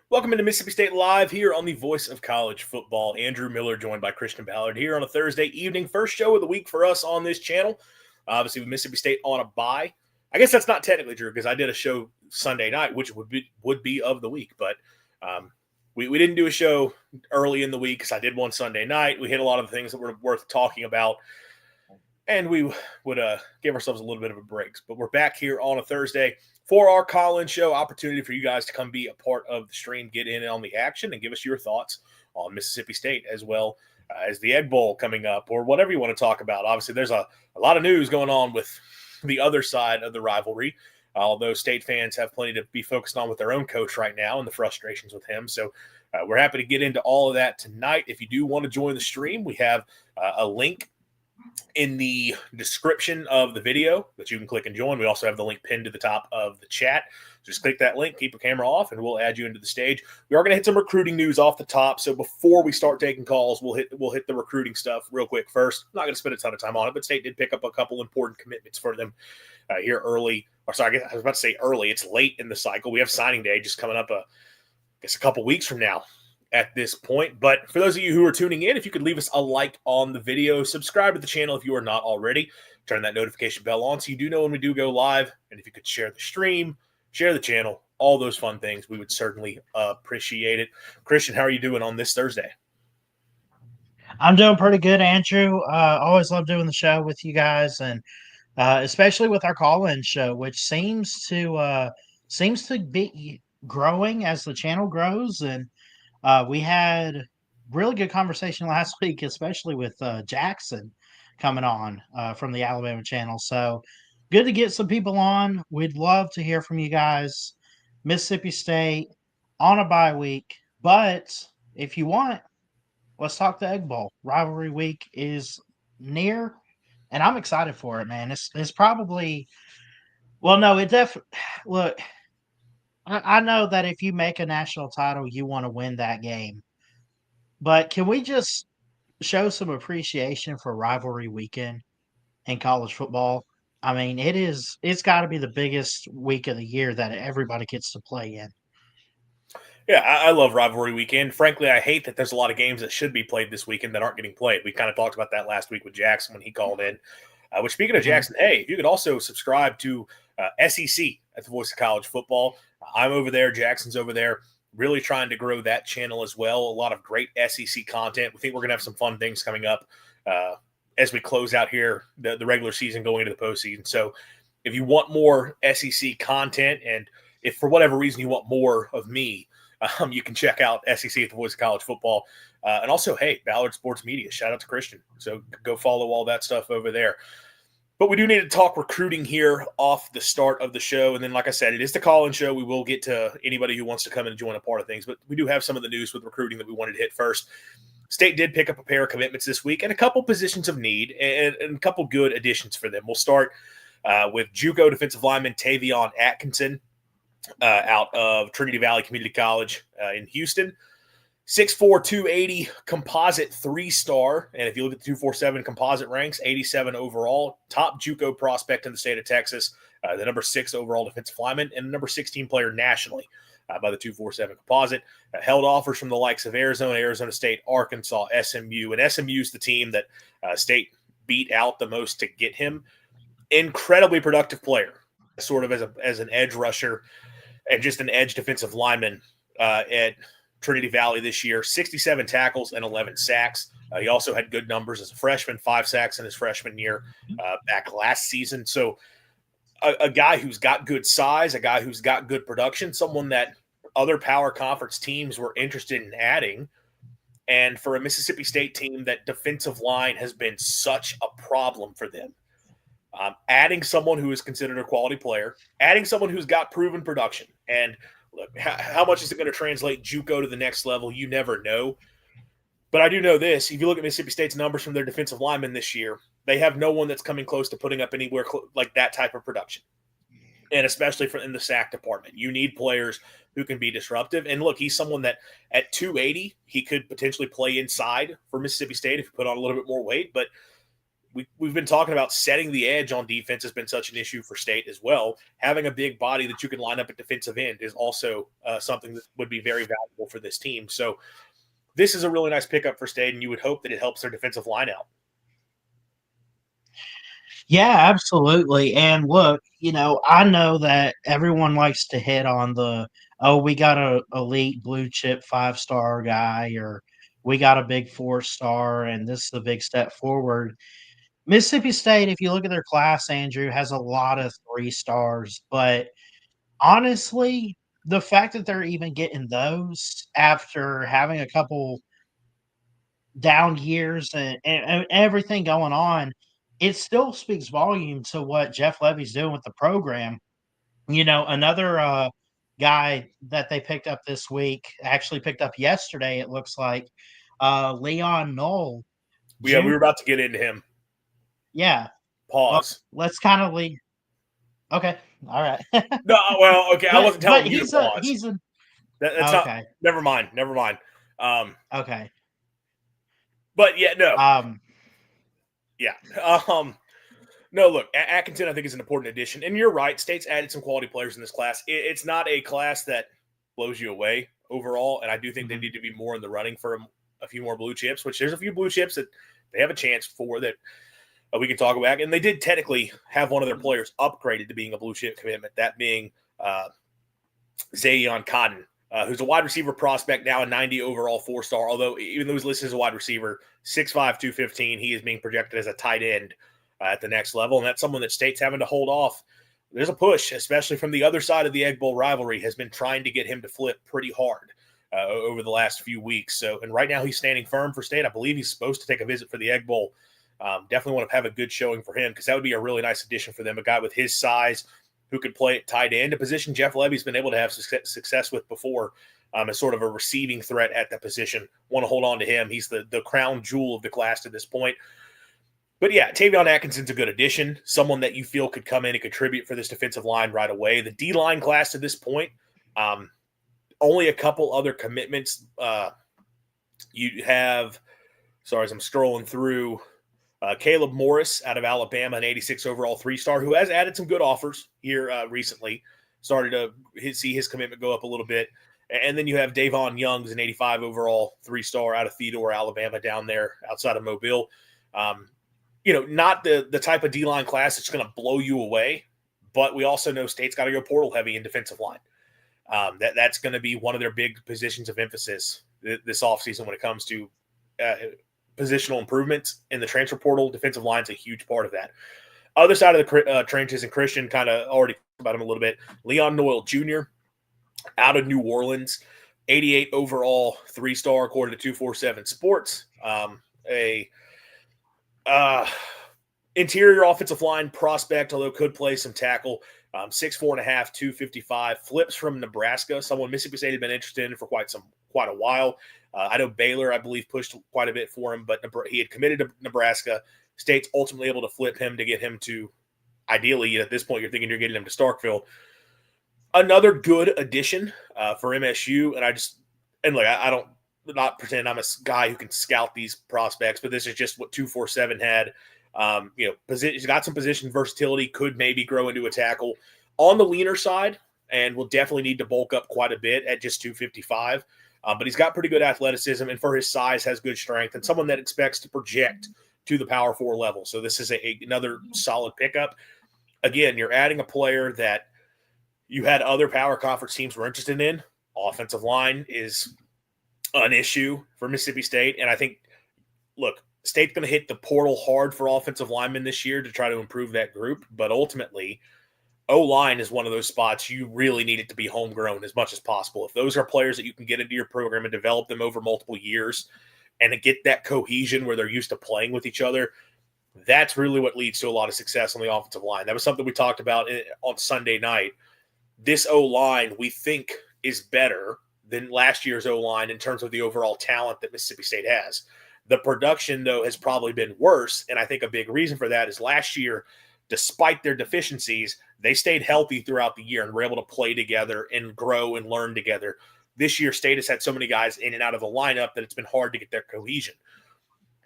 Welcome into Mississippi State Live here on the Voice of College Football. Andrew Miller joined by Christian Ballard here on a Thursday evening. First show of the week for us on this channel. Obviously, with Mississippi State on a bye. I guess that's not technically true because I did a show Sunday night, which would be of the week. But we didn't do a show early in the week because I did one Sunday night. We hit a lot of the things that were worth talking about. And we would give ourselves a little bit of a break. But we're back here on a Thursday for our call-in show, opportunity for you guys to come be a part of the stream, get in on the action, and give us your thoughts on Mississippi State as well as the Egg Bowl coming up or whatever you want to talk about. Obviously, there's a lot of news going on with the other side of the rivalry, although State fans have plenty to be focused on with their own coach right now and the frustrations with him. So we're happy to get into all of that tonight. If you do want to join the stream, we have a link in the description of the video that you can click and join. We also have the link pinned to the top of the chat. Just click that link, keep your camera off, and we'll add you into the stage. We are going to hit some recruiting news off the top. So before we start taking calls, we'll hit the recruiting stuff real quick first. I'm not going to spend a ton of time on it, but State did pick up a couple important commitments for them here early. Or sorry, I was about to say early. It's late in the cycle. We have signing day just coming up, a couple weeks from now at this point. But for those of you who are tuning in, if you could leave us a like on the video, subscribe to the channel if you are not already, turn that notification bell on so you do know when we do go live. And if you could share the stream, share the channel, all those fun things, we would certainly appreciate it. Christian, how are you doing on this Thursday? I'm doing pretty good, Andrew. Always love doing the show with you guys, and especially with our call-in show, which seems to be growing as the channel grows. And we had really good conversation last week, especially with Jackson coming on from the Alabama channel. So good to get some people on. We'd love to hear from you guys. Mississippi State on a bye week, but if you want, let's talk the Egg Bowl. Rivalry week is near, and I'm excited for it, man. It's probably no, it definitely look. I know that if you make a national title, you want to win that game. But can we just show some appreciation for rivalry weekend in college football? I mean, it's got to be the biggest week of the year that everybody gets to play in. Yeah, I love rivalry weekend. Frankly, I hate that there's a lot of games that should be played this weekend that aren't getting played. We kind of talked about that last week with Jackson when he called in. Which, speaking of Jackson, hey, if you could also subscribe to SEC at the Voice of College Football. I'm over there. Jackson's over there. Really trying to grow that channel as well. A lot of great SEC content. We think we're going to have some fun things coming up as we close out here the regular season going into the postseason. So if you want more SEC content, and if for whatever reason you want more of me, you can check out SEC at the Voice of College Football. And also, hey, Ballard Sports Media. Shout out to Christian. So go follow all that stuff over there. But we do need to talk recruiting here off the start of the show. And then, like I said, it is the call-in show. We will get to anybody who wants to come in and join a part of things. But we do have some of the news with recruiting that we wanted to hit first. State did pick up a pair of commitments this week and a couple positions of need and a couple good additions for them. We'll start with JUCO defensive lineman Tavion Atkinson out of Trinity Valley Community College in Houston. 6'4", 280 composite 3-star. And if you look at the 247 composite ranks, 87 overall. Top JUCO prospect in the state of Texas. The number 6 overall defensive lineman and the number 16 player nationally by the 247 composite. Held offers from the likes of Arizona, Arizona State, Arkansas, SMU. And SMU's the team that State beat out the most to get him. Incredibly productive player, sort of as an edge rusher and just an edge defensive lineman at Trinity Valley this year. 67 tackles and 11 sacks. He also had good numbers as a freshman, 5 sacks in his freshman year back last season. So a guy who's got good size, a guy who's got good production, someone that other power conference teams were interested in adding. And for a Mississippi State team, that defensive line has been such a problem for them. Adding someone who is considered a quality player, adding someone who's got proven production. And look, how much is it going to translate JUCO to the next level? You never know. But I do know this. If you look at Mississippi State's numbers from their defensive linemen this year, they have no one that's coming close to putting up anywhere like that type of production. And especially in the sack department. You need players who can be disruptive. And look, he's someone that at 280, he could potentially play inside for Mississippi State if he put on a little bit more weight. But we've been talking about setting the edge on defense has been such an issue for State as well. Having a big body that you can line up at defensive end is also something that would be very valuable for this team. So this is a really nice pickup for State, and you would hope that it helps their defensive line out. Yeah, absolutely. And look, I know that everyone likes to hit on oh, we got a elite blue chip 5-star guy, or we got a big 4-star, and this is a big step forward. Mississippi State, if you look at their class, Andrew, has a lot of 3-stars, but honestly, the fact that they're even getting those after having a couple down years and everything going on, it still speaks volume to what Jeff Levy's doing with the program. Another guy that they picked up this week, actually picked up yesterday, it looks like, Leon Knoll. Yeah, we were about to get into him. Yeah. Pause. Well, let's kind of leave. Okay. All right. No, well, okay. I wasn't telling you to pause. That's okay. Not. Never mind. Okay. But yeah, no. Yeah. No, look, Atkinson I think is an important addition, and you're right. State's added some quality players in this class. It's not a class that blows you away overall, and I do think they need to be more in the running for a few more blue chips. Which there's a few blue chips that they have a chance for that we can talk about, and they did technically have one of their players upgraded to being a blue chip commitment. That being Zayon Cotton, who's a wide receiver prospect, now a 90 overall 4-star. Although even though he's listed as a wide receiver, 6'5", 215, he is being projected as a tight end at the next level, and that's someone that State's having to hold off. There's a push, especially from the other side of the Egg Bowl rivalry, has been trying to get him to flip pretty hard over the last few weeks. So, and right now he's standing firm for State. I believe he's supposed to take a visit for the Egg Bowl. Definitely want to have a good showing for him because that would be a really nice addition for them. A guy with his size who could play at tight end, a position Jeff Levy's been able to have success with before as sort of a receiving threat at that position. Want to hold on to him. He's the crown jewel of the class to this point. But yeah, Tavion Atkinson's a good addition, someone that you feel could come in and contribute for this defensive line right away. The D-line class to this point, only a couple other commitments. You have, sorry, as I'm scrolling through, Caleb Morris out of Alabama, an 86 overall 3-star, who has added some good offers here recently. Started to see his commitment go up a little bit. And then you have Davon Young, who's an 85 overall 3-star out of Theodore, Alabama, down there outside of Mobile. Not the type of D-line class that's going to blow you away, but we also know State's got to go portal heavy in defensive line. That's going to be one of their big positions of emphasis this offseason when it comes to positional improvements in the transfer portal. Defensive line is a huge part of that. Other side of the trenches, and Christian kind of already talked about him a little bit, Leon Noel Jr. out of New Orleans, 88 overall 3-star according to 247 Sports. Interior offensive line prospect, although could play some tackle. 6'4.5", 255. Flips from Nebraska, someone Mississippi State had been interested in for quite a while. I know Baylor, I believe, pushed quite a bit for him, but he had committed to Nebraska. State's ultimately able to flip him to get him to, ideally, at this point, you're thinking you're getting him to Starkville. Another good addition for MSU, and I don't not pretend I'm a guy who can scout these prospects, but this is just what 247 had. He's got some position versatility, could maybe grow into a tackle on the leaner side, and will definitely need to bulk up quite a bit at just 255. But he's got pretty good athleticism, and for his size, has good strength, and someone that expects to project to the Power 4 level. So this is another solid pickup. Again, you're adding a player that you had other Power Conference teams were interested in. Offensive line is an issue for Mississippi State, and I think, look, State's going to hit the portal hard for offensive linemen this year to try to improve that group, but ultimately, O-line is one of those spots you really need it to be homegrown as much as possible. If those are players that you can get into your program and develop them over multiple years and to get that cohesion where they're used to playing with each other, that's really what leads to a lot of success on the offensive line. That was something we talked about on Sunday night. This O-line, we think, is better than last year's O-line in terms of the overall talent that Mississippi State has. The production, though, has probably been worse, and I think a big reason for that is last year, despite their deficiencies, they stayed healthy throughout the year and were able to play together and grow and learn together. This year, State has had so many guys in and out of the lineup that it's been hard to get their cohesion.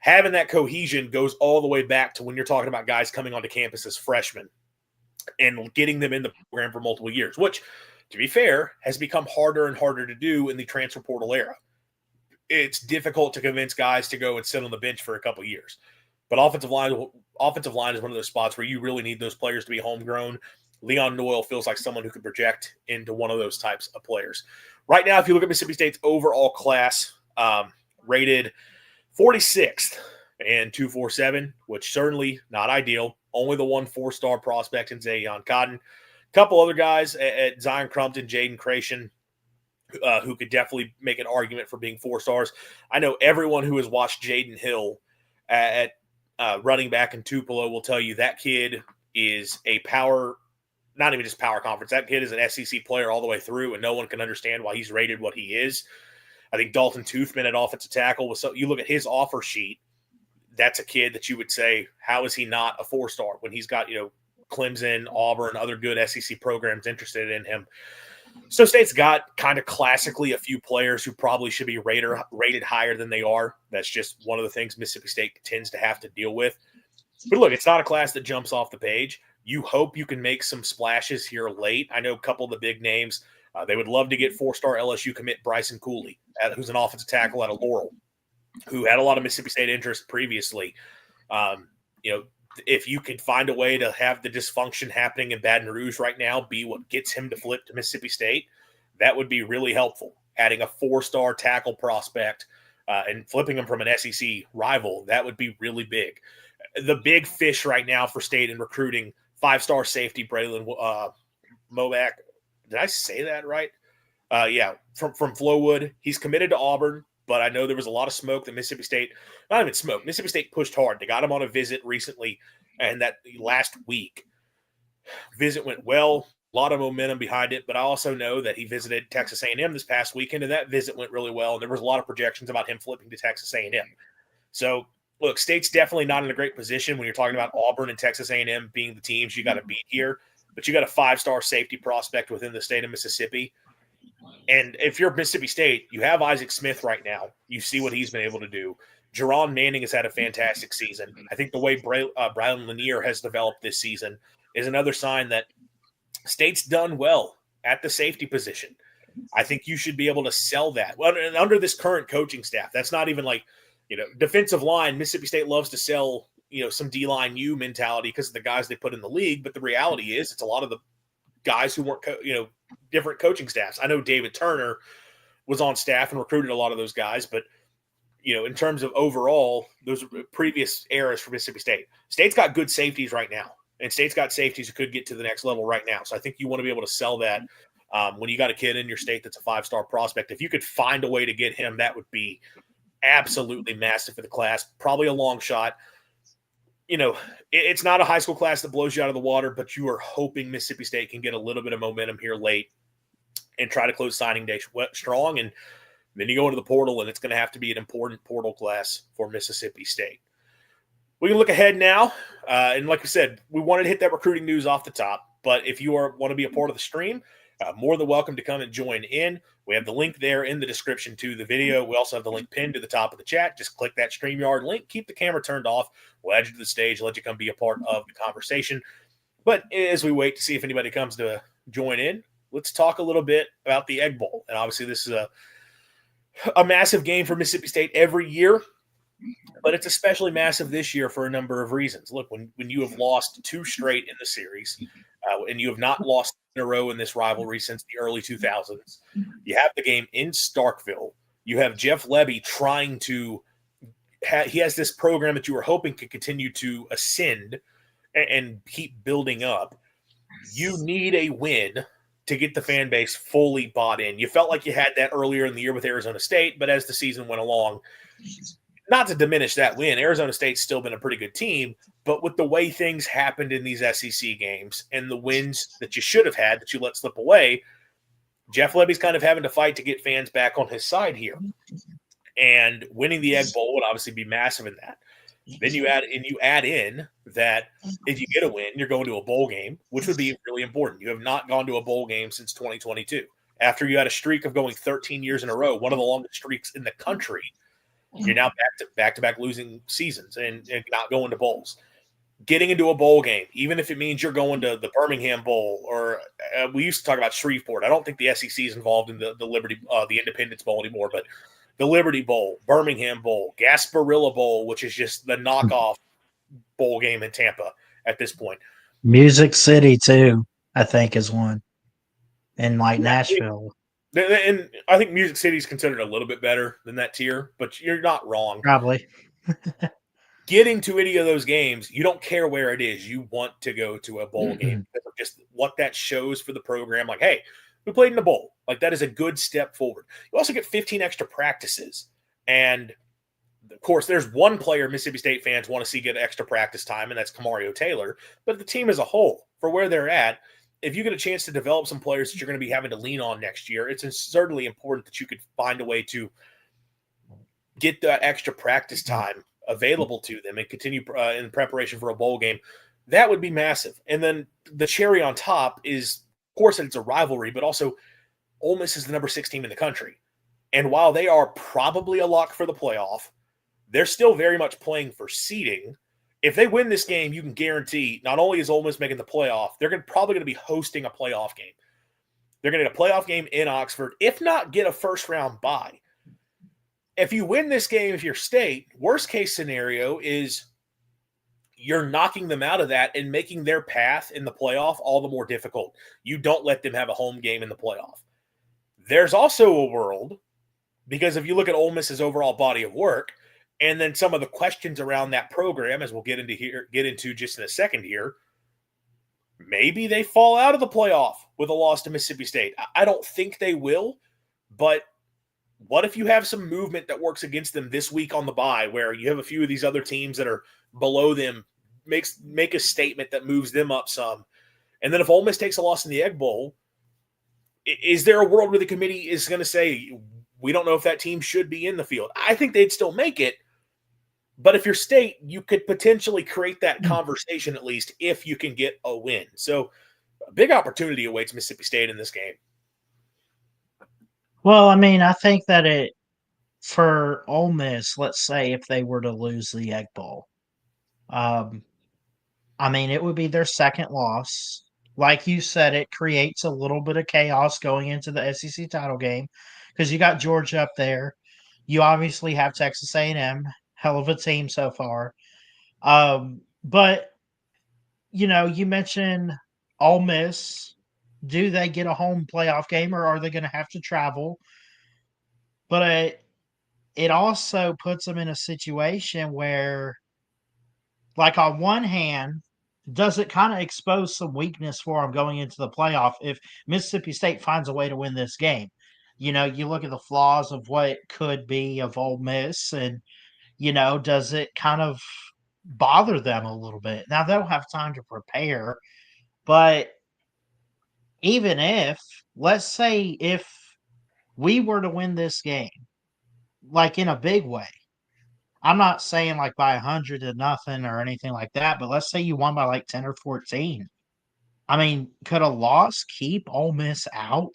having that cohesion goes all the way back to when you're talking about guys coming onto campus as freshmen and getting them in the program for multiple years, which, to be fair, has become harder and harder to do in the transfer portal era. It's difficult to convince guys to go and sit on the bench for a couple years. But offensive line is one of those spots where you really need those players to be homegrown. Leon Noyle feels like someone who could project into one of those types of players. Right now, if you look at Mississippi State's overall class, rated 46th and 247, which certainly not ideal. Only the one 4-star prospect in Zayon Cotton. A couple other guys at Zion Crumpton, Jaden Creation, who could definitely make an argument for being 4 stars. I know everyone who has watched Jaden Hill at running back in Tupelo will tell you that kid is a power, not even just power conference. That kid is an SEC player all the way through, and no one can understand why he's rated what he is. I think Dalton Toothman at offensive tackle you look at his offer sheet. That's a kid that you would say, how is he not a 4-star when he's got, Clemson, Auburn, other good SEC programs interested in him. So State's got kind of classically a few players who probably should be rated higher than they are. That's just one of the things Mississippi State tends to have to deal with. But look, it's not a class that jumps off the page. You hope you can make some splashes here late. I know a couple of the big names. They would love to get 4-star LSU commit Bryson Cooley, who's an offensive tackle out of Laurel, who had a lot of Mississippi State interest previously. If you could find a way to have the dysfunction happening in Baton Rouge right now be what gets him to flip to Mississippi State, that would be really helpful. Adding a 4-star tackle prospect and flipping him from an SEC rival, that would be really big. The big fish right now for State in recruiting, 5-star safety Braylon Moback. Did I say that right? From Flowood. He's committed to Auburn. But I know there was a lot of smoke that Mississippi State, not even smoke, Mississippi State pushed hard. They got him on a visit recently, and that last week visit went well, a lot of momentum behind it. But I also know that he visited Texas A&M this past weekend, and that visit went really well. And there was a lot of projections about him flipping to Texas A&M. So, look, State's definitely not in a great position when you're talking about Auburn and Texas A&M being the teams you got to beat here. But you got a 5-star safety prospect within the state of Mississippi. And if you're Mississippi State, you have Isaac Smith right now. You see what he's been able to do. Jerron Manning has had a fantastic season. I think the way Brian Lanier has developed this season is another sign that State's done well at the safety position. I think you should be able to sell that. Well, and under this current coaching staff, that's not even like, defensive line. Mississippi State loves to sell, some D-line U mentality because of the guys they put in the league. But the reality is it's a lot of the guys who weren't, different coaching staffs. I know David Turner was on staff and recruited a lot of those guys, but in terms of overall, those are previous eras for Mississippi State. State's got good safeties right now, and State's got safeties who could get to the next level right now. So I think you want to be able to sell that when you got a kid in your state that's a 5-star prospect. If you could find a way to get him, that would be absolutely massive for the class. Probably a long shot. It's not a high school class that blows you out of the water, but you are hoping Mississippi State can get a little bit of momentum here late and try to close signing day strong. And then you go into the portal, and it's going to have to be an important portal class for Mississippi State. We can look ahead now. And like I said, we wanted to hit that recruiting news off the top. But if you want to be a part of the stream, more than welcome to come and join in. We have the link there in the description to the video. We also have the link pinned to the top of the chat. Just click that StreamYard link. Keep the camera turned off. We'll add you to the stage, let you come be a part of the conversation. But as we wait to see if anybody comes to join in, let's talk a little bit about the Egg Bowl. And obviously this is a massive game for Mississippi State every year, but it's especially massive this year for a number of reasons. Look, when you have lost 2 straight in the series, and you have not lost in a row in this rivalry since the early 2000s, you have the game in Starkville. You have Jeff Lebby trying to he has this program that you were hoping could continue to ascend and keep building up. You need a win to get the fan base fully bought in. You felt like you had that earlier in the year with Arizona State, but as the season went along, not to diminish that win, Arizona State's still been a pretty good team, but with the way things happened in these SEC games and the wins that you should have had that you let slip away, Jeff Lebby's kind of having to fight to get fans back on his side here. And winning the Egg Bowl would obviously be massive in that. Then you add in that if you get a win, you're going to a bowl game, which would be really important. You have not gone to a bowl game since 2022. After you had a streak of going 13 years in a row, one of the longest streaks in the country, You're now back to back losing seasons and not going to bowls. Getting into a bowl game, even if it means you're going to the Birmingham Bowl, or we used to talk about Shreveport. I don't think the SEC is involved in the Liberty, the Independence Bowl anymore, but the Liberty Bowl, Birmingham Bowl, Gasparilla Bowl, which is just the knockoff bowl game in Tampa at this point. Music City too, I think, is one, and like Nashville. And I think Music City is considered a little bit better than that tier, but you're not wrong. Probably. Getting to any of those games, you don't care where it is. You want to go to a bowl game because of just what that shows for the program. Like, hey, we played in a bowl. Like, that is a good step forward. You also get 15 extra practices. And, of course, there's one player Mississippi State fans want to see get extra practice time, and that's Kamario Taylor. But the team as a whole, for where they're at, if you get a chance to develop some players that you're going to be having to lean on next year, it's certainly important that you could find a way to get that extra practice time available to them and continue in preparation for a bowl game. That would be massive. And then the cherry on top is, of course, it's a rivalry, but also Ole Miss is the number 6 team in the country. And while they are probably a lock for the playoff, they're still very much playing for seeding. If they win this game, you can guarantee not only is Ole Miss making the playoff, they're probably going to be hosting a playoff game. They're going to get a playoff game in Oxford, if not get a first-round bye. If you win this game, if you're State, worst case scenario is you're knocking them out of that and making their path in the playoff all the more difficult. You don't let them have a home game in the playoff. There's also a world, because if you look at Ole Miss's overall body of work, and then some of the questions around that program, as we'll get into just in a second here, maybe they fall out of the playoff with a loss to Mississippi State. I don't think they will, but what if you have some movement that works against them this week on the bye, where you have a few of these other teams that are below them, make a statement that moves them up some, and then if Ole Miss takes a loss in the Egg Bowl, is there a world where the committee is going to say, we don't know if that team should be in the field? I think they'd still make it, but if you're State, you could potentially create that conversation at least if you can get a win. So a big opportunity awaits Mississippi State in this game. Well, I mean, I think that for Ole Miss, let's say if they were to lose the Egg Bowl, I mean, it would be their second loss. Like you said, it creates a little bit of chaos going into the SEC title game because you got Georgia up there. You obviously have Texas A&M, hell of a team so far. But, you mentioned Ole Miss. Do they get a home playoff game or are they going to have to travel? But it also puts them in a situation where, like, on one hand, does it kind of expose some weakness for them going into the playoff if Mississippi State finds a way to win this game? You look at the flaws of what could be of Ole Miss, and, does it kind of bother them a little bit? Now, they'll have time to prepare, but even let's say if we were to win this game, like in a big way, I'm not saying like by 100-0 or anything like that, but let's say you won by like 10 or 14. I mean, could a loss keep Ole Miss out?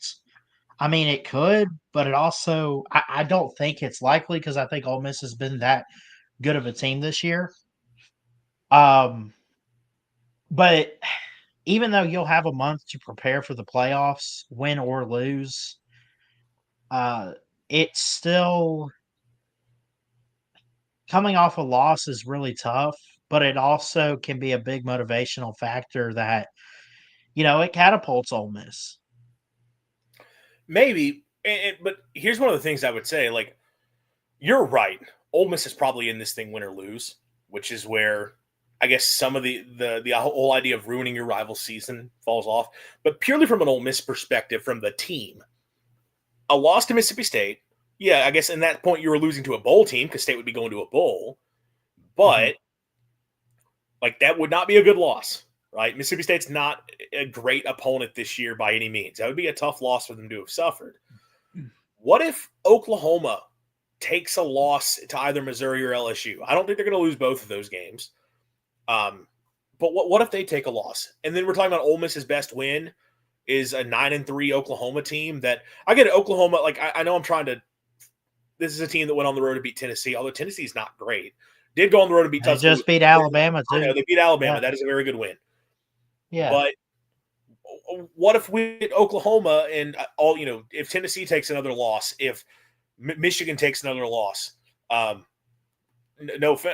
I mean, it could, but it also, I don't think it's likely because I think Ole Miss has been that good of a team this year. But even though you'll have a month to prepare for the playoffs, win or lose, it's still coming off a loss is really tough, but it also can be a big motivational factor that, it catapults Ole Miss. Maybe, but here's one of the things I would say. Like, you're right. Ole Miss is probably in this thing win or lose, which is where I guess some of the whole idea of ruining your rival season falls off. But purely from an Ole Miss perspective, from the team, a loss to Mississippi State, yeah, I guess in that point you were losing to a bowl team because State would be going to a bowl. But, like, that would not be a good loss, right? Mississippi State's not a great opponent this year by any means. That would be a tough loss for them to have suffered. What if Oklahoma takes a loss to either Missouri or LSU? I don't think they're going to lose both of those games. But what if they take a loss? And then we're talking about Ole Miss's best win is a 9-3 Oklahoma team that I get Oklahoma. Like, I know I'm trying to this is a team that went on the road to beat Tennessee, although Tennessee's not great. Did go on the road to beat They Tuscaloosa. just beat Alabama I know too. they beat Alabama. Yeah, That is a very good win. yeah, But what if we get Oklahoma and all, if Tennessee takes another loss, if Michigan takes another loss, I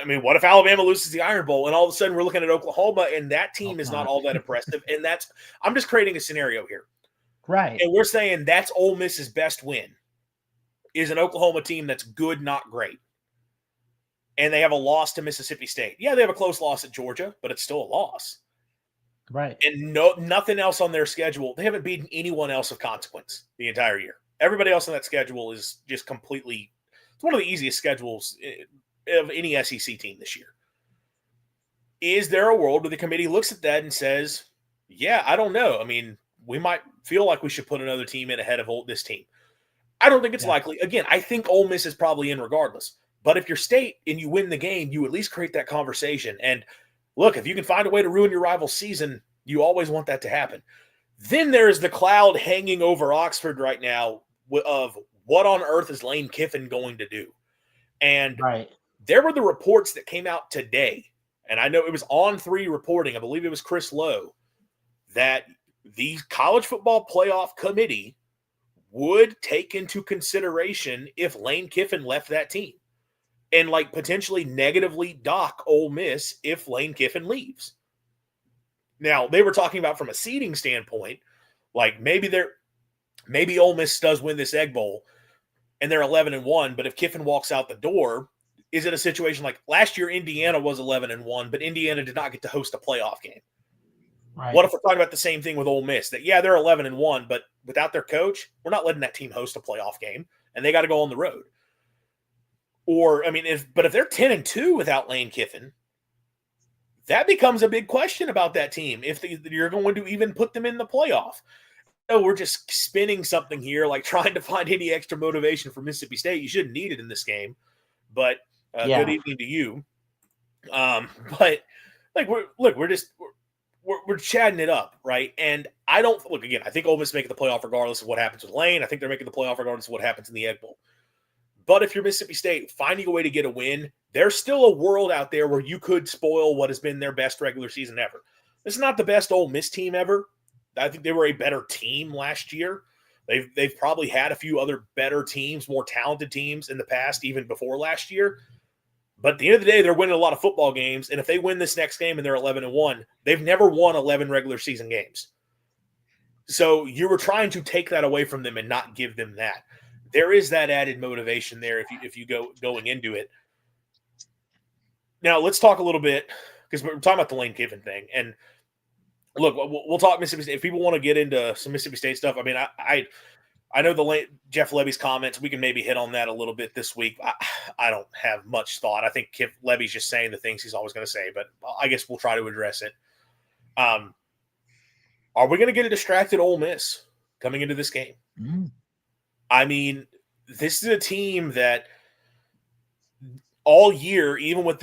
mean, what if Alabama loses the Iron Bowl and all of a sudden we're looking at Oklahoma and that team hope is not not. all that impressive? And I'm just creating a scenario here. Right. And we're saying that's Ole Miss's best win is an Oklahoma team that's good, not great. And they have a loss to Mississippi State. Yeah, they have a close loss at Georgia, but it's still a loss. Right. And nothing else on their schedule. They haven't beaten anyone else of consequence the entire year. Everybody else on that schedule is just completely. It's one of the easiest schedules of any SEC team this year. Is there a world where the committee looks at that and says, "Yeah, I don't know. I mean, we might feel like we should put another team in ahead of this team." I don't think it's likely. Again, I think Ole Miss is probably in regardless. But if you're State and you win the game, you at least create that conversation. And look, if you can find a way to ruin your rival's season, you always want that to happen. Then there's the cloud hanging over Oxford right now of what on earth is Lane Kiffin going to do? And there were the reports that came out today, and I know it was on 3 reporting, I believe it was Chris Lowe, that the College Football Playoff Committee would take into consideration if Lane Kiffin left that team and potentially negatively dock Ole Miss if Lane Kiffin leaves. Now, they were talking about from a seeding standpoint, maybe Ole Miss does win this Egg Bowl and they're 11-1, but if Kiffin walks out the door, is it a situation like last year Indiana was 11-1, but Indiana did not get to host a playoff game? Right. What if we're talking about the same thing with Ole Miss? That they're 11-1, but without their coach, we're not letting that team host a playoff game, and they got to go on the road. Or if they're 10-2 without Lane Kiffin, that becomes a big question about that team. If you're going to even put them in the playoff, we're just spinning something here, trying to find any extra motivation for Mississippi State. You shouldn't need it in this game, but good evening to you. But we're chatting it up, right? And I don't look again. I think Ole Miss making the playoff regardless of what happens with Lane. I think they're making the playoff regardless of what happens in the Egg Bowl. But if you're Mississippi State, finding a way to get a win, there's still a world out there where you could spoil what has been their best regular season ever. This is not the best Ole Miss team ever. I think they were a better team last year. They've probably had a few other better teams, more talented teams in the past, even before last year. But at the end of the day, they're winning a lot of football games. And if they win this next game and they're 11-1, they've never won 11 regular season games. So you were trying to take that away from them and not give them that. There is that added motivation there if you go going into it. Now let's talk a little bit because we're talking about the Lane Kiffin thing. And look, we'll talk Mississippi State. If people want to get into some Mississippi State stuff, I mean, I know Jeff Levy's comments. We can maybe hit on that a little bit this week. I don't have much thought. I think Levy's just saying the things he's always going to say, but I guess we'll try to address it. Are we going to get a distracted Ole Miss coming into this game? Mm-hmm. I mean, this is a team that all year, even with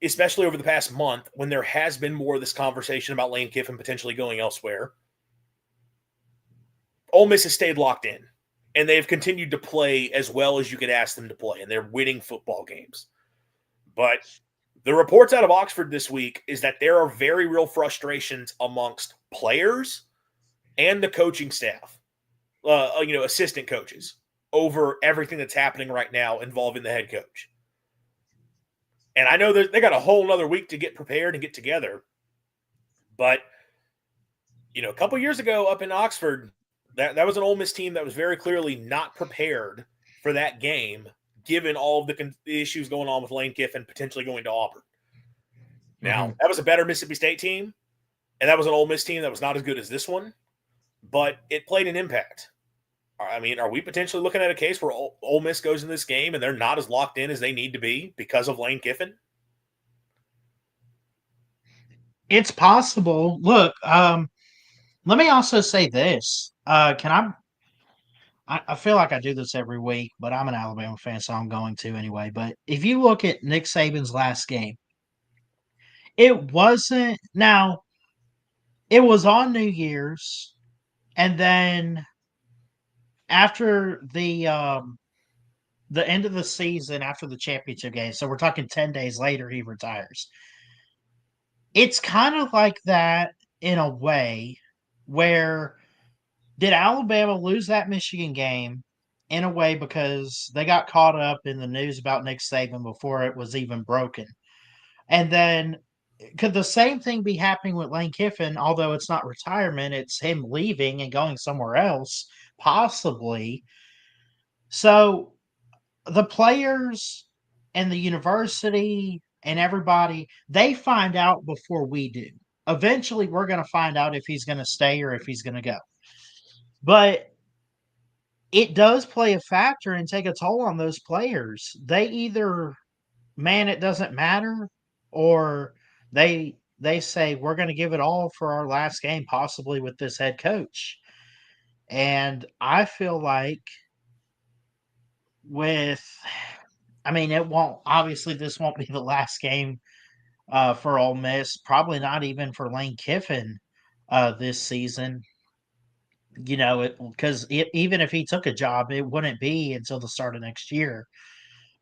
especially over the past month, when there has been more of this conversation about Lane Kiffin potentially going elsewhere, Ole Miss has stayed locked in, and they've continued to play as well as you could ask them to play, and they're winning football games. But the reports out of Oxford this week is that there are very real frustrations amongst players and the coaching staff, assistant coaches, over everything that's happening right now involving the head coach. And I know they got a whole nother week to get prepared and get together. But, a couple years ago up in Oxford, that was an Ole Miss team that was very clearly not prepared for that game, given all of the issues going on with Lane Kiffin potentially going to Auburn. Now, that was a better Mississippi State team, and that was an Ole Miss team that was not as good as this one, but it played an impact. I mean, are we potentially looking at a case where Ole Miss goes in this game and they're not as locked in as they need to be because of Lane Kiffin? It's possible. Look, let me also say this. I feel like I do this every week, but I'm an Alabama fan, so I'm going to anyway. But if you look at Nick Saban's last game, it was on New Year's, and then after the the end of the season after the championship game. So we're talking 10 days later, he retires. It's kind of like that in a way where did Alabama lose that Michigan game in a way because they got caught up in the news about Nick Saban before it was even broken? And then could the same thing be happening with Lane Kiffin, although it's not retirement, it's him leaving and going somewhere else, possibly. So the players and the university and everybody, they find out before we do. Eventually, we're going to find out if he's going to stay or if he's going to go. But it does play a factor and take a toll on those players. They either, man, it doesn't matter, or they say we're going to give it all for our last game, possibly with this head coach. And I feel like with, I mean, it won't obviously this won't be the last game for Ole Miss. Probably not even for Lane Kiffin this season. You know, because even if he took a job, it wouldn't be until the start of next year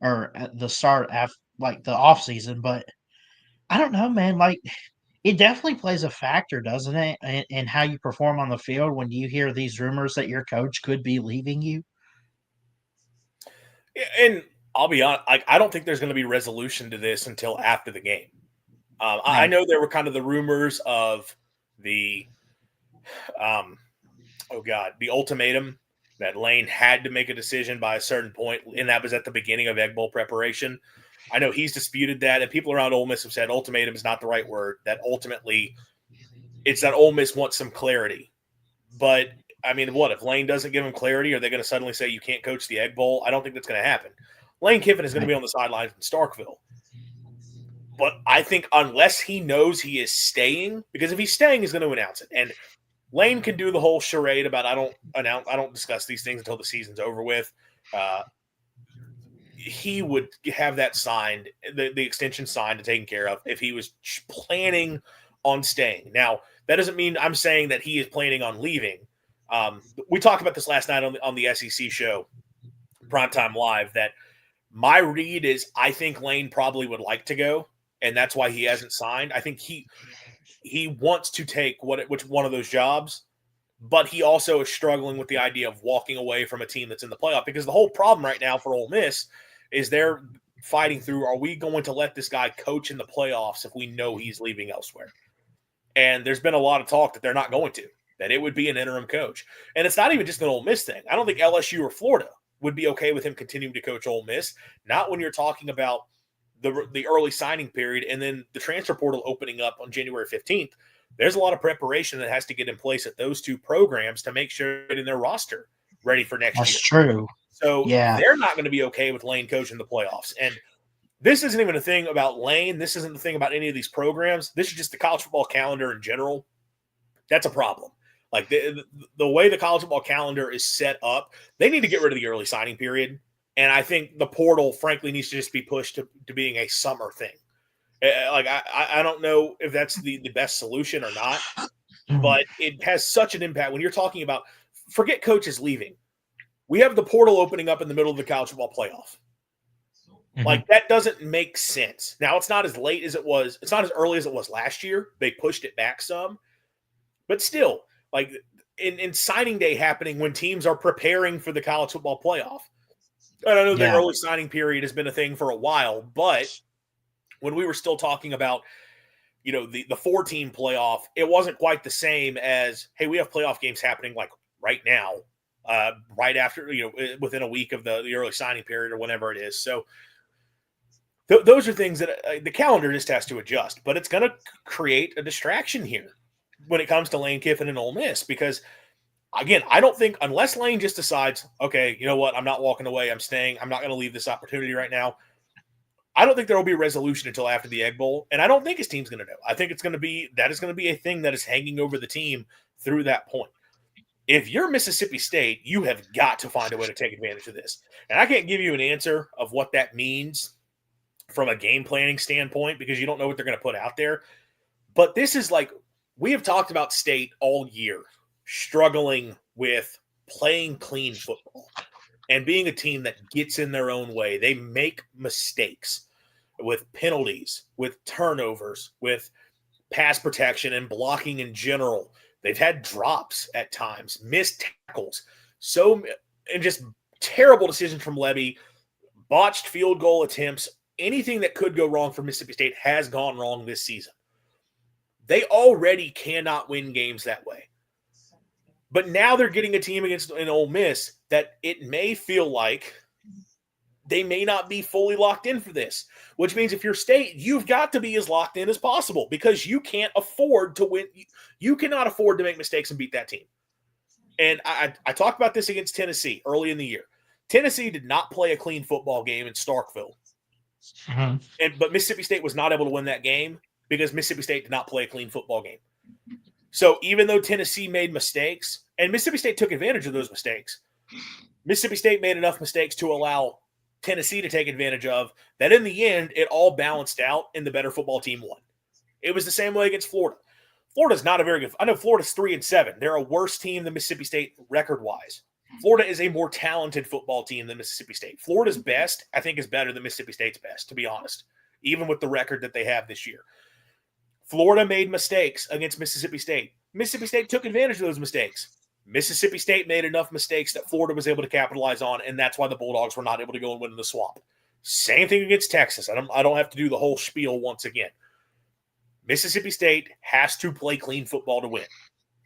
or at the start af like the off season. But I don't know, man. Like it definitely plays a factor, doesn't it, in how you perform on the field when you hear these rumors that your coach could be leaving you. Yeah, and I'll be honest, like I don't think there's going to be resolution to this until after the game. I Right. know there were kind of the rumors of the, um, oh God, the ultimatum that Lane had to make a decision by a certain point, and that was at the beginning of Egg Bowl preparation. I know he's disputed that, and people around Ole Miss have said ultimatum is not the right word. That ultimately, it's that Ole Miss wants some clarity. But I mean, what if Lane doesn't give him clarity? Are they going to suddenly say you can't coach the Egg Bowl? I don't think that's going to happen. Lane Kiffin is going to Right. be on the sidelines in Starkville. But I think unless he knows he is staying, because if he's staying, he's going to announce it. And Lane can do the whole charade about I don't discuss these things until the season's over with. He would have that signed, the extension signed and taken care of if he was planning on staying. Now, that doesn't mean I'm saying that he is planning on leaving. We talked about this last night on the SEC show, Primetime Live, that my read is I think Lane probably would like to go, and that's why he hasn't signed. I think he wants to take which one of those jobs, but he also is struggling with the idea of walking away from a team that's in the playoff, because the whole problem right now for Ole Miss is they're fighting through, are we going to let this guy coach in the playoffs if we know he's leaving elsewhere? And there's been a lot of talk that they're not going to, that it would be an interim coach. And it's not even just an Ole Miss thing. I don't think LSU or Florida would be okay with him continuing to coach Ole Miss, not when you're talking about the early signing period and then the transfer portal opening up on January 15th. There's a lot of preparation that has to get in place at those two programs to make sure that in their roster ready for next year. That's true. So Yeah. they're not going to be okay with Lane coaching the playoffs. And this isn't even a thing about Lane. This isn't the thing about any of these programs. This is just the college football calendar in general. That's a problem. Like the way the college football calendar is set up, they need to get rid of the early signing period. And I think the portal, frankly, needs to just be pushed to being a summer thing. Like I don't know if that's the best solution or not, but it has such an impact when you're talking about, forget coaches leaving. We have the portal opening up in the middle of the college football playoff. Like that doesn't make sense. Now it's not as late as it was. It's not as early as it was last year. They pushed it back some, but still, like in signing day happening when teams are preparing for the college football playoff. And I know the Yeah. early signing period has been a thing for a while, but when we were still talking about, the 4-team playoff, it wasn't quite the same as, hey, we have playoff games happening like right now, right after, within a week of the early signing period or whenever it is. So those are things that the calendar just has to adjust, but it's going to create a distraction here when it comes to Lane Kiffin and Ole Miss, because again, I don't think unless Lane just decides, okay, you know what, I'm not walking away, I'm staying, I'm not going to leave this opportunity right now. I don't think there will be a resolution until after the Egg Bowl, and I don't think his team's going to know. I think that is going to be a thing that is hanging over the team through that point. If you're Mississippi State, you have got to find a way to take advantage of this. And I can't give you an answer of what that means from a game planning standpoint because you don't know what they're going to put out there. But this is like, we have talked about State all year struggling with playing clean football. and being a team that gets in their own way. They make mistakes with penalties, with turnovers, with pass protection and blocking in general. They've had drops at times, missed tackles, and just terrible decisions from Levy, botched field goal attempts. Anything that could go wrong for Mississippi State has gone wrong this season. They already cannot win games that way. But now they're getting a team against an Ole Miss that it may feel like they may not be fully locked in for this, which means if you're State, you've got to be as locked in as possible because you can't afford to win. You cannot afford to make mistakes and beat that team. And I talked about this against Tennessee early in the year. Tennessee did not play a clean football game in Starkville. But Mississippi State was not able to win that game because Mississippi State did not play a clean football game. So even though Tennessee made mistakes, and Mississippi State took advantage of those mistakes, Mississippi State made enough mistakes to allow Tennessee to take advantage of that in the end, it all balanced out and the better football team won. It was the same way against Florida. Florida's not a very good – I know Florida's 3-7. They're a worse team than Mississippi State record-wise. Florida is a more talented football team than Mississippi State. Florida's best, I think, is better than Mississippi State's best, to be honest, even with the record that they have this year. Florida made mistakes against Mississippi State. Mississippi State took advantage of those mistakes. Mississippi State made enough mistakes that Florida was able to capitalize on, and that's why the Bulldogs were not able to go and win in the swamp. Same thing against Texas. I don't have to do the whole spiel once again. Mississippi State has to play clean football to win.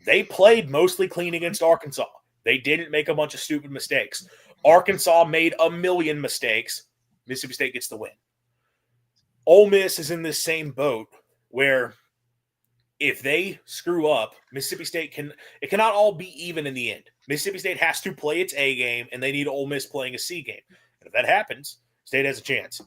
They played mostly clean against Arkansas. They didn't make a bunch of stupid mistakes. Arkansas made a million mistakes. Mississippi State gets the win. Ole Miss is in this same boat where if they screw up, Mississippi State cannot all be even in the end. Mississippi State has to play its A game, and they need Ole Miss playing a C game. And if that happens, State has a chance.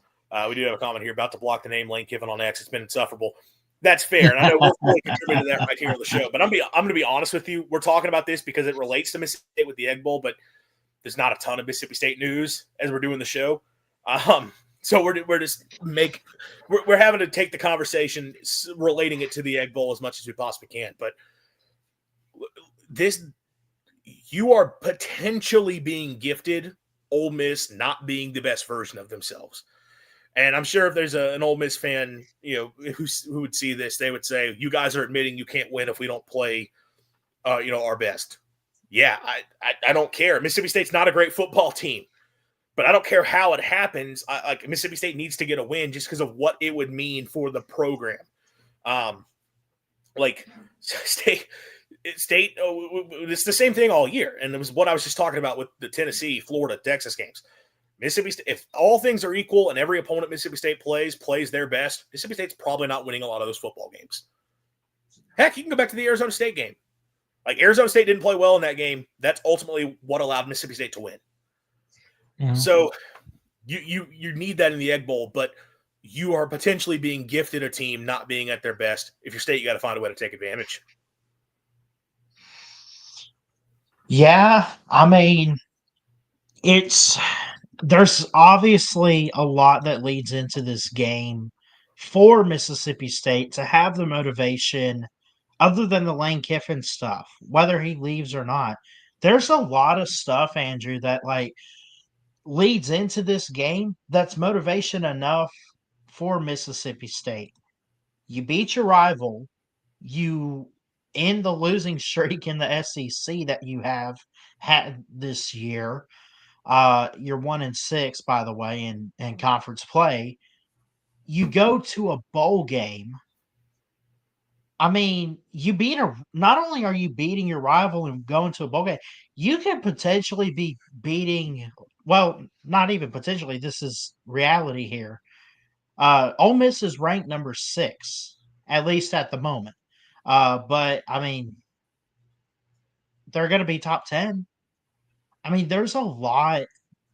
We do have a comment here about to block the name Lane Kiffin on X. It's been insufferable. That's fair, and I know we're fully contributing to that right here on the show. But I'm going to be honest with you. We're talking about this because it relates to Mississippi State with the Egg Bowl, but there's not a ton of Mississippi State news as we're doing the show. So we're having to take the conversation relating it to the Egg Bowl as much as we possibly can. But you are potentially being gifted Ole Miss not being the best version of themselves. And I'm sure if there's an Ole Miss fan, who would see this, they would say, "You guys are admitting you can't win if we don't play, our best." Yeah, I don't care. Mississippi State's not a great football team, but I don't care how it happens. Mississippi State needs to get a win just because of what it would mean for the program. State. It's the same thing all year, and it was what I was just talking about with the Tennessee, Florida, Texas games. Mississippi State, if all things are equal and every opponent Mississippi State plays their best, Mississippi State's probably not winning a lot of those football games. Heck, you can go back to the Arizona State game. Like, Arizona State didn't play well in that game. That's ultimately what allowed Mississippi State to win. Mm-hmm. So you need that in the Egg Bowl, but you are potentially being gifted a team not being at their best. If you're State, you got to find a way to take advantage. Yeah, I mean, there's obviously a lot that leads into this game for Mississippi State to have the motivation other than the Lane Kiffin stuff, whether he leaves or not. There's a lot of stuff, Andrew, that leads into this game that's motivation enough for Mississippi State. You beat your rival, you end the losing streak in the SEC that you have had this year. You're 1-6, by the way, in conference play. You go to a bowl game. I mean, not only are you beating your rival and going to a bowl game, you can potentially be beating, well, not even potentially, this is reality here. Ole Miss is ranked number 6, at least at the moment. But, I mean, they're going to be top 10. I mean, there's a lot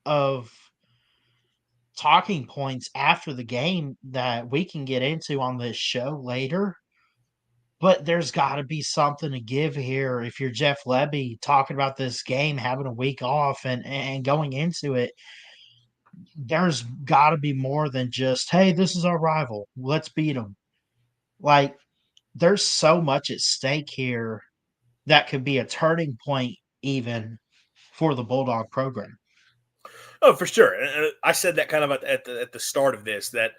of talking points after the game that we can get into on this show later. But there's got to be something to give here if you're Jeff Lebby talking about this game, having a week off and going into it. There's got to be more than just, hey, this is our rival. Let's beat them. Like, there's so much at stake here that could be a turning point even for the Bulldog program. Oh, for sure. And I said that kind of at the start of this, that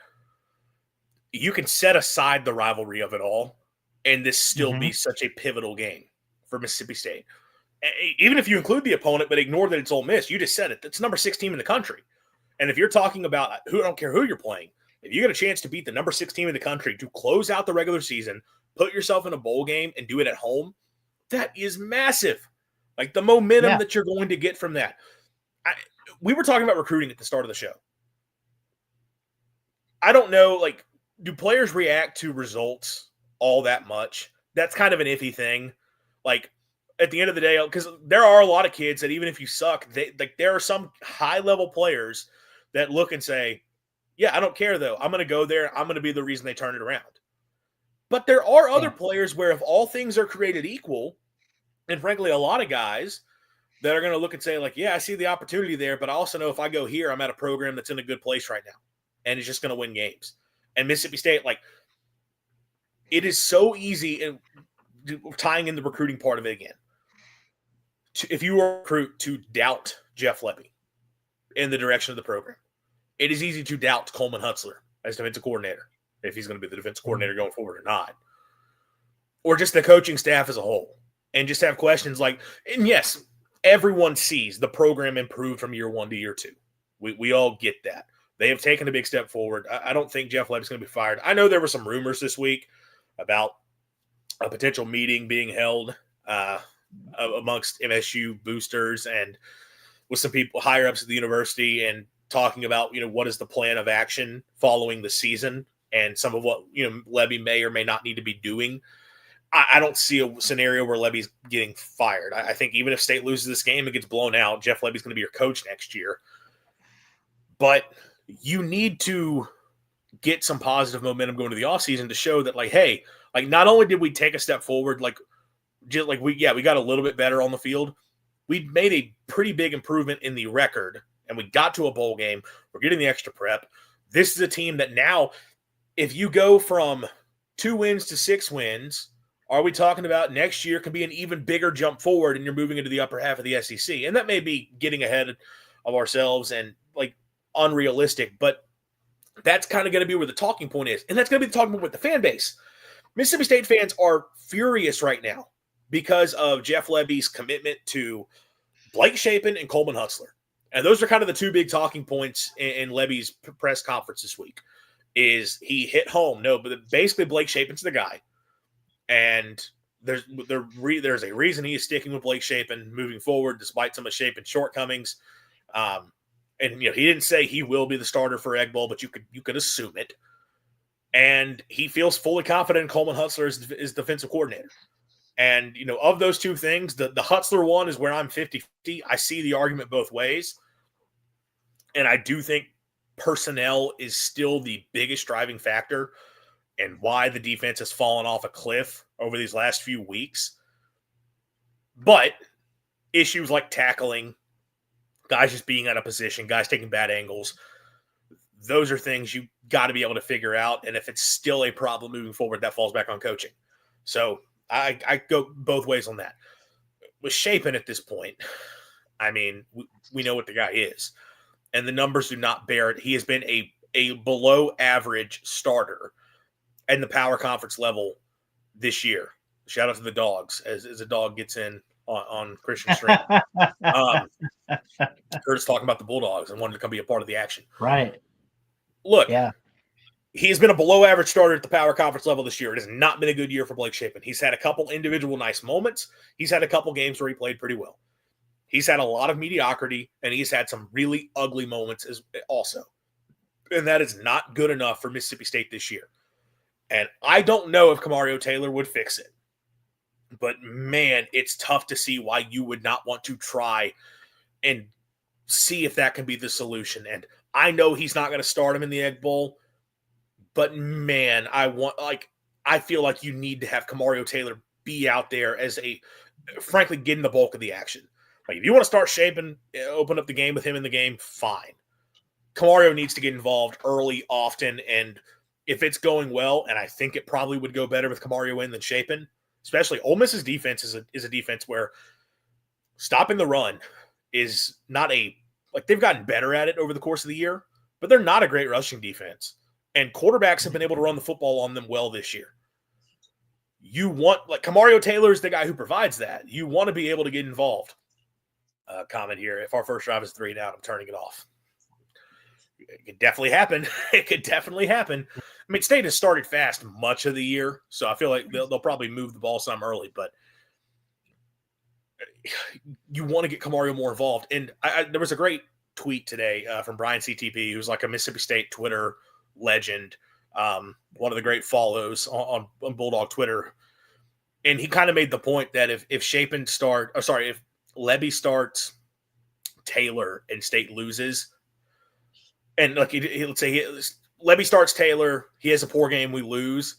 you can set aside the rivalry of it all and this still Mm-hmm. be such a pivotal game for Mississippi State. Even if you include the opponent, but ignore that it's Ole Miss, you just said it. It's number 6 team in the country. And if you're talking about I don't care who you're playing, if you get a chance to beat the number 6 team in the country to close out the regular season, put yourself in a bowl game and do it at home, that is massive. Like the momentum Yeah. that you're going to get from that. We were talking about recruiting at the start of the show. I don't know, like, do players react to results all that much? That's kind of an iffy thing. Like, at the end of the day, because there are a lot of kids that even if you suck, there are some high level players that look and say, "Yeah, I don't care though. I'm going to go there. I'm going to be the reason they turn it around." But there are other players where if all things are created equal, and frankly, a lot of guys that are going to look and say, like, "Yeah, I see the opportunity there, but I also know if I go here, I'm at a program that's in a good place right now, and it's just going to win games." And Mississippi State, like, it is so easy, and tying in the recruiting part of it again, if you were a recruit, to doubt Jeff Lebby in the direction of the program. It is easy to doubt Coleman Hutzler as defensive coordinator, if he's going to be the defensive coordinator going forward or not, or just the coaching staff as a whole, and just have questions like, and yes, everyone sees the program improved from year 1 to year 2. We all get that. They have taken a big step forward. I don't think Jeff Lebby's going to be fired. I know there were some rumors this week about a potential meeting being held amongst MSU boosters and with some people higher ups at the university, and talking about, what is the plan of action following the season and some of what, Lebby may or may not need to be doing. I don't see a scenario where Lebby's getting fired. I think even if State loses this game and gets blown out, Jeff Lebby's going to be your coach next year. But you need to get some positive momentum going to the offseason to show that, like, hey, like, not only did we take a step forward, we got a little bit better on the field. We made a pretty big improvement in the record, and we got to a bowl game. We're getting the extra prep. This is a team that now, if you go from 2 wins to 6 wins, are we talking about next year can be an even bigger jump forward and you're moving into the upper half of the SEC? And that may be getting ahead of ourselves and, like, unrealistic, but that's kind of going to be where the talking point is. And that's going to be the talking point with the fan base. Mississippi State fans are furious right now because of Jeff Lebby's commitment to Blake Shapen and Coleman Hutzler. And those are kind of the 2 big talking points in Lebby's press conference this week. Is he hit home? No, but basically Blake Shapen's the guy. And there's a reason he is sticking with Blake Shapen moving forward, despite some of Shapen's shortcomings. And he didn't say he will be the starter for Egg Bowl, but you could assume it. And he feels fully confident in Coleman Hutzler as defensive coordinator. And, of those 2 things, the Hutzler one is where I'm 50-50. I see the argument both ways. And I do think personnel is still the biggest driving factor and why the defense has fallen off a cliff over these last few weeks. But issues like tackling, guys just being out of position, guys taking bad angles, those are things you got to be able to figure out. And if it's still a problem moving forward, that falls back on coaching. So I go both ways on that. With Shapen at this point, I mean, we know what the guy is. And the numbers do not bear it. He has been a below average starter in the power conference level this year. Shout out to the Dogs as a dog gets in on Christian stream. Curtis talking about the Bulldogs and wanted to come be a part of the action. Right. Look, yeah, he has been a below average starter at the power conference level this year. It has not been a good year for Blake Shapen. He's had a couple individual nice moments. He's had a couple games where he played pretty well. He's had a lot of mediocrity, and he's had some really ugly moments also. And that is not good enough for Mississippi State this year. And I don't know if Kamario Taylor would fix it. But, man, it's tough to see why you would not want to try and see if that can be the solution. And I know he's not going to start him in the Egg Bowl. But, man, I feel like you need to have Kamario Taylor be out there as frankly, getting the bulk of the action. Like, if you want to start shaping, open up the game with him in the game, fine. Kamario needs to get involved early, often, and if it's going well, and I think it probably would go better with Kamario in than Shapen, especially Ole Miss's defense is a defense where stopping the run is not a Like they've gotten better at it over the course of the year, but they're not a great rushing defense. And quarterbacks have been able to run the football on them well this year. You want, like, Kamario Taylor is the guy who provides that. You want to be able to get involved. Comment here. If our first drive is 3 down, I'm turning it off. It could definitely happen. It could definitely happen. I mean, State has started fast much of the year, so I feel like they'll probably move the ball some early, but you want to get Kamario more involved. And there was a great tweet today from Brian CTP, who's like a Mississippi State Twitter legend, one of the great follows on Bulldog Twitter. And he kind of made the point that if if Lebby starts Taylor and State loses, and like let's say Lebby starts Taylor, he has a poor game, we lose.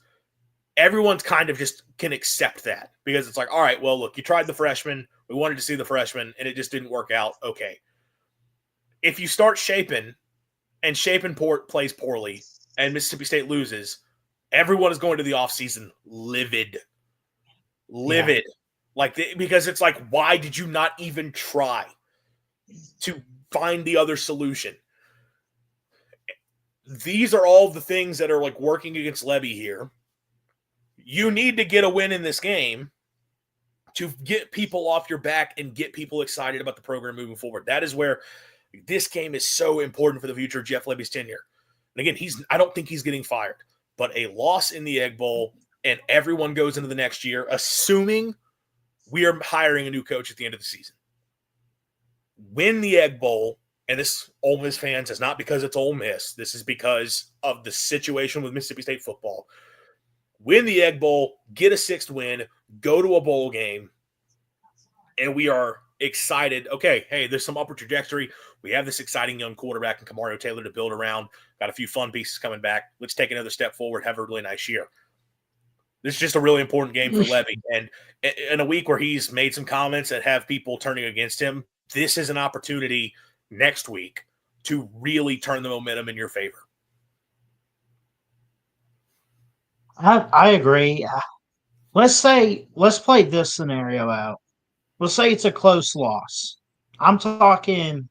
Everyone's kind of just can accept that because it's like, all right, well, look, you tried the freshman. We wanted to see the freshman, and it just didn't work out. Okay. If you start Shapen and Shapen plays poorly and Mississippi State loses, everyone is going to the offseason livid. Yeah. Like, because it's like, why did you not even try to find the other solution? These are all the things that are like working against Lebby here. You need to get a win in this game to get people off your back and get people excited about the program moving forward. That is where this game is so important for the future of Jeff Lebby's tenure. And again, I don't think he's getting fired, but a loss in the Egg Bowl and everyone goes into the next year, assuming we are hiring a new coach at the end of the season. Win the Egg Bowl, and this, Ole Miss fans, is not because it's Ole Miss. This is because of the situation with Mississippi State football. Win the Egg Bowl, get a 6th win, go to a bowl game, and we are excited. Okay, hey, there's some upward trajectory. We have this exciting young quarterback in Kamario Taylor to build around. Got a few fun pieces coming back. Let's take another step forward, have a really nice year. This is just a really important game for Lebby. And in a week where he's made some comments that have people turning against him, this is an opportunity next week to really turn the momentum in your favor. I agree. Let's play this scenario out. Let's say it's a close loss. I'm talking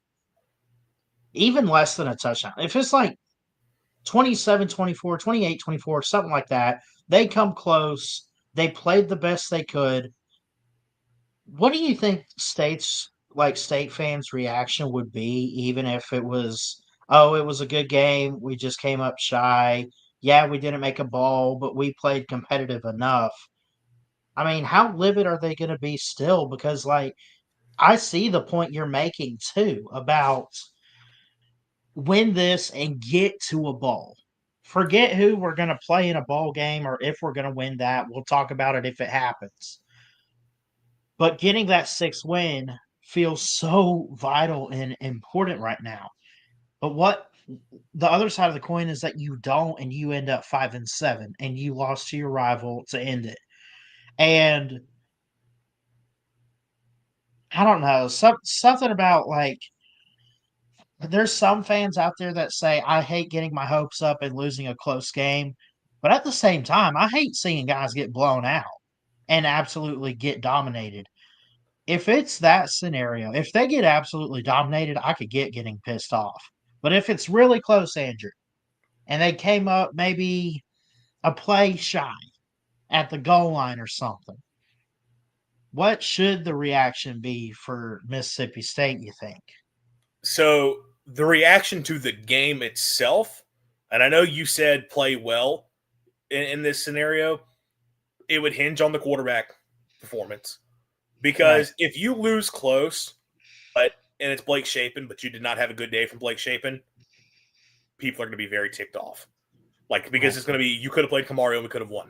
even less than a touchdown. If it's like 27-24, 28-24, something like that, they come close. They played the best they could. What do you think State fans' reaction would be, even if it was, oh, it was a good game, we just came up shy. Yeah, we didn't make a ball, but we played competitive enough. I mean, how livid are they going to be still? Because, like, I see the point you're making, too, about win this and get to a bowl. Forget who we're going to play in a bowl game or if we're going to win that. We'll talk about it if it happens. But getting that 6th win feels so vital and important right now. But what the other side of the coin is that you don't, and you end up 5-7, and you lost to your rival to end it. And I don't know, something about, like, there's some fans out there that say, I hate getting my hopes up and losing a close game. But at the same time, I hate seeing guys get blown out and absolutely get dominated. If it's that scenario, if they get absolutely dominated, I could get getting pissed off. But if it's really close, Andrew, and they came up maybe a play shy at the goal line or something, what should the reaction be for Mississippi State, you think? So the reaction to the game itself, and I know you said play well in this scenario, it would hinge on the quarterback performance. Because if you lose close, and it's Blake Shapen, but you did not have a good day from Blake Shapen, people are going to be very ticked off. Like, because it's going to be, you could have played Kamario and we could have won.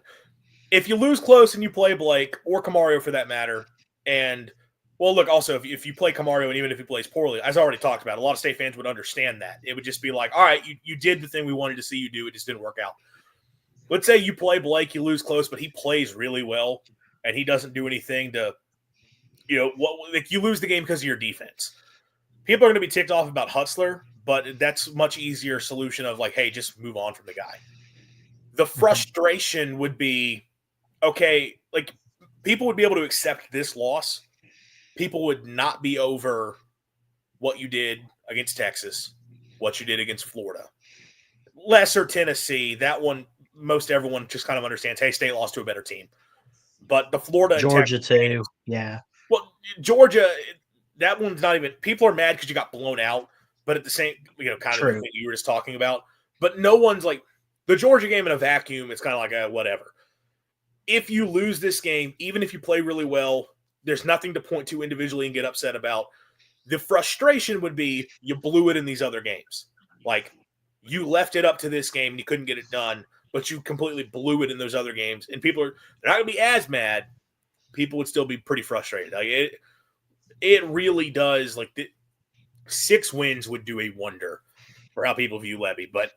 If you lose close and you play Blake, or Kamario for that matter, and, well, look, also, if you play Kamario and even if he plays poorly, as I already talked about, a lot of State fans would understand that. It would just be like, all right, you did the thing we wanted to see you do. It just didn't work out. Let's say you play Blake, you lose close, but he plays really well, and he doesn't do anything to, like, you lose the game because of your defense. People are going to be ticked off about Hutzler, but that's a much easier solution of like, hey, just move on from the guy. The frustration would be, okay, like, people would be able to accept this loss. People would not be over what you did against Texas, what you did against Florida. Lesser Tennessee, that one, most everyone just kind of understands, hey, State lost to a better team. But the Florida and Georgia Texas too. games, Yeah. well, Georgia, that one's not even – people are mad because you got blown out, but at the same – kind of the True. thing you were just talking about. But no one's like – the Georgia game in a vacuum, it's kind of like whatever. If you lose this game, even if you play really well, there's nothing to point to individually and get upset about. The frustration would be you blew it in these other games. Like, you left it up to this game and you couldn't get it done, but you completely blew it in those other games. And they're not going to be as mad. People would still be pretty frustrated. Like, it really does. Like, 6 wins would do a wonder for how people view Levy. But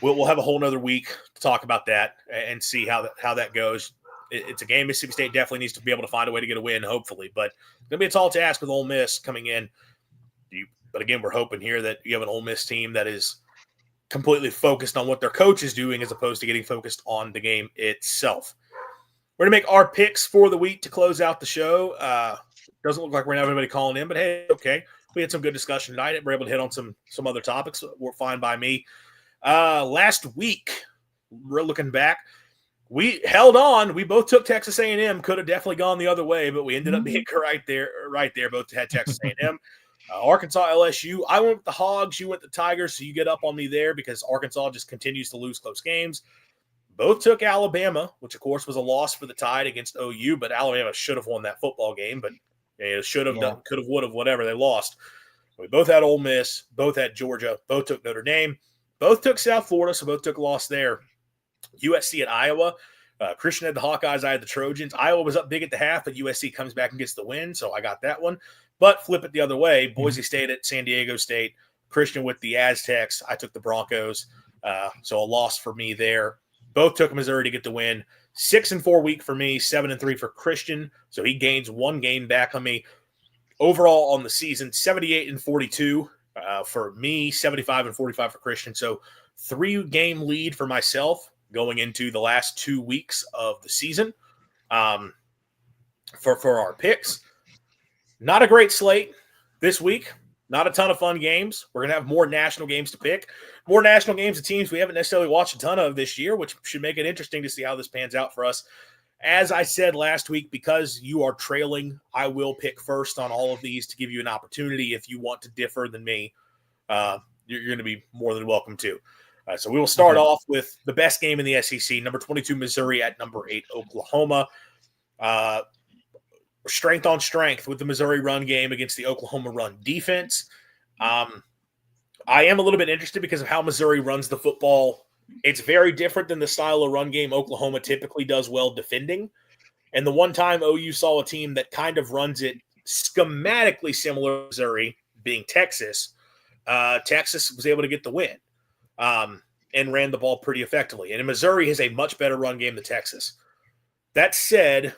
we'll have a whole nother week to talk about that and see how that goes. It's a game Mississippi State definitely needs to be able to find a way to get a win, hopefully. But it's going to be a tall task with Ole Miss coming in. But again, we're hoping here that you have an Ole Miss team that is completely focused on what their coach is doing as opposed to getting focused on the game itself. We're going to make our picks for the week to close out the show. Doesn't look like we're going to have anybody calling in, but hey, okay. We had some good discussion tonight. We're able to hit on some other topics. We're fine by me. Last week, we're looking back, we held on. We both took Texas A&M. Could have definitely gone the other way, but we ended up being right there. Both had Texas A&M. Arkansas, LSU. I went with the Hogs. You went the Tigers, so you get up on me there because Arkansas just continues to lose close games. Both took Alabama, which, of course, was a loss for the Tide against OU, but Alabama should have won that football game, but should have, done, could have, would have, whatever. They lost. We both had Ole Miss. Both had Georgia. Both took Notre Dame. Both took South Florida, so both took a loss there. USC at Iowa. Christian had the Hawkeyes. I had the Trojans. Iowa was up big at the half, but USC comes back and gets the win, so I got that one. But flip it the other way. Boise State at San Diego State. Christian with the Aztecs. I took the Broncos. So a loss for me there. Both took Missouri to get the win. 6-4 week for me. 7-3 for Christian. So he gains 1 game back on me. Overall on the season, 78-42 for me. 75-45 for Christian. So 3-game lead for myself going into the last 2 weeks of the season for our picks. Not a great slate this week. Not a ton of fun games. We're going to have more national games to pick. More national games of teams we haven't necessarily watched a ton of this year, which should make it interesting to see how this pans out for us. As I said last week, because you are trailing, I will pick first on all of these to give you an opportunity. If you want to differ than me, you're going to be more than welcome to. So we will start off with the best game in the SEC, number 22 Missouri at number 8 Oklahoma. Strength on strength with the Missouri run game against the Oklahoma run defense. I am a little bit interested because of how Missouri runs the football. It's very different than the style of run game Oklahoma typically does well defending. And the one time OU saw a team that kind of runs it schematically similar to Missouri, being Texas, Texas was able to get the win and ran the ball pretty effectively. And Missouri has a much better run game than Texas. That said,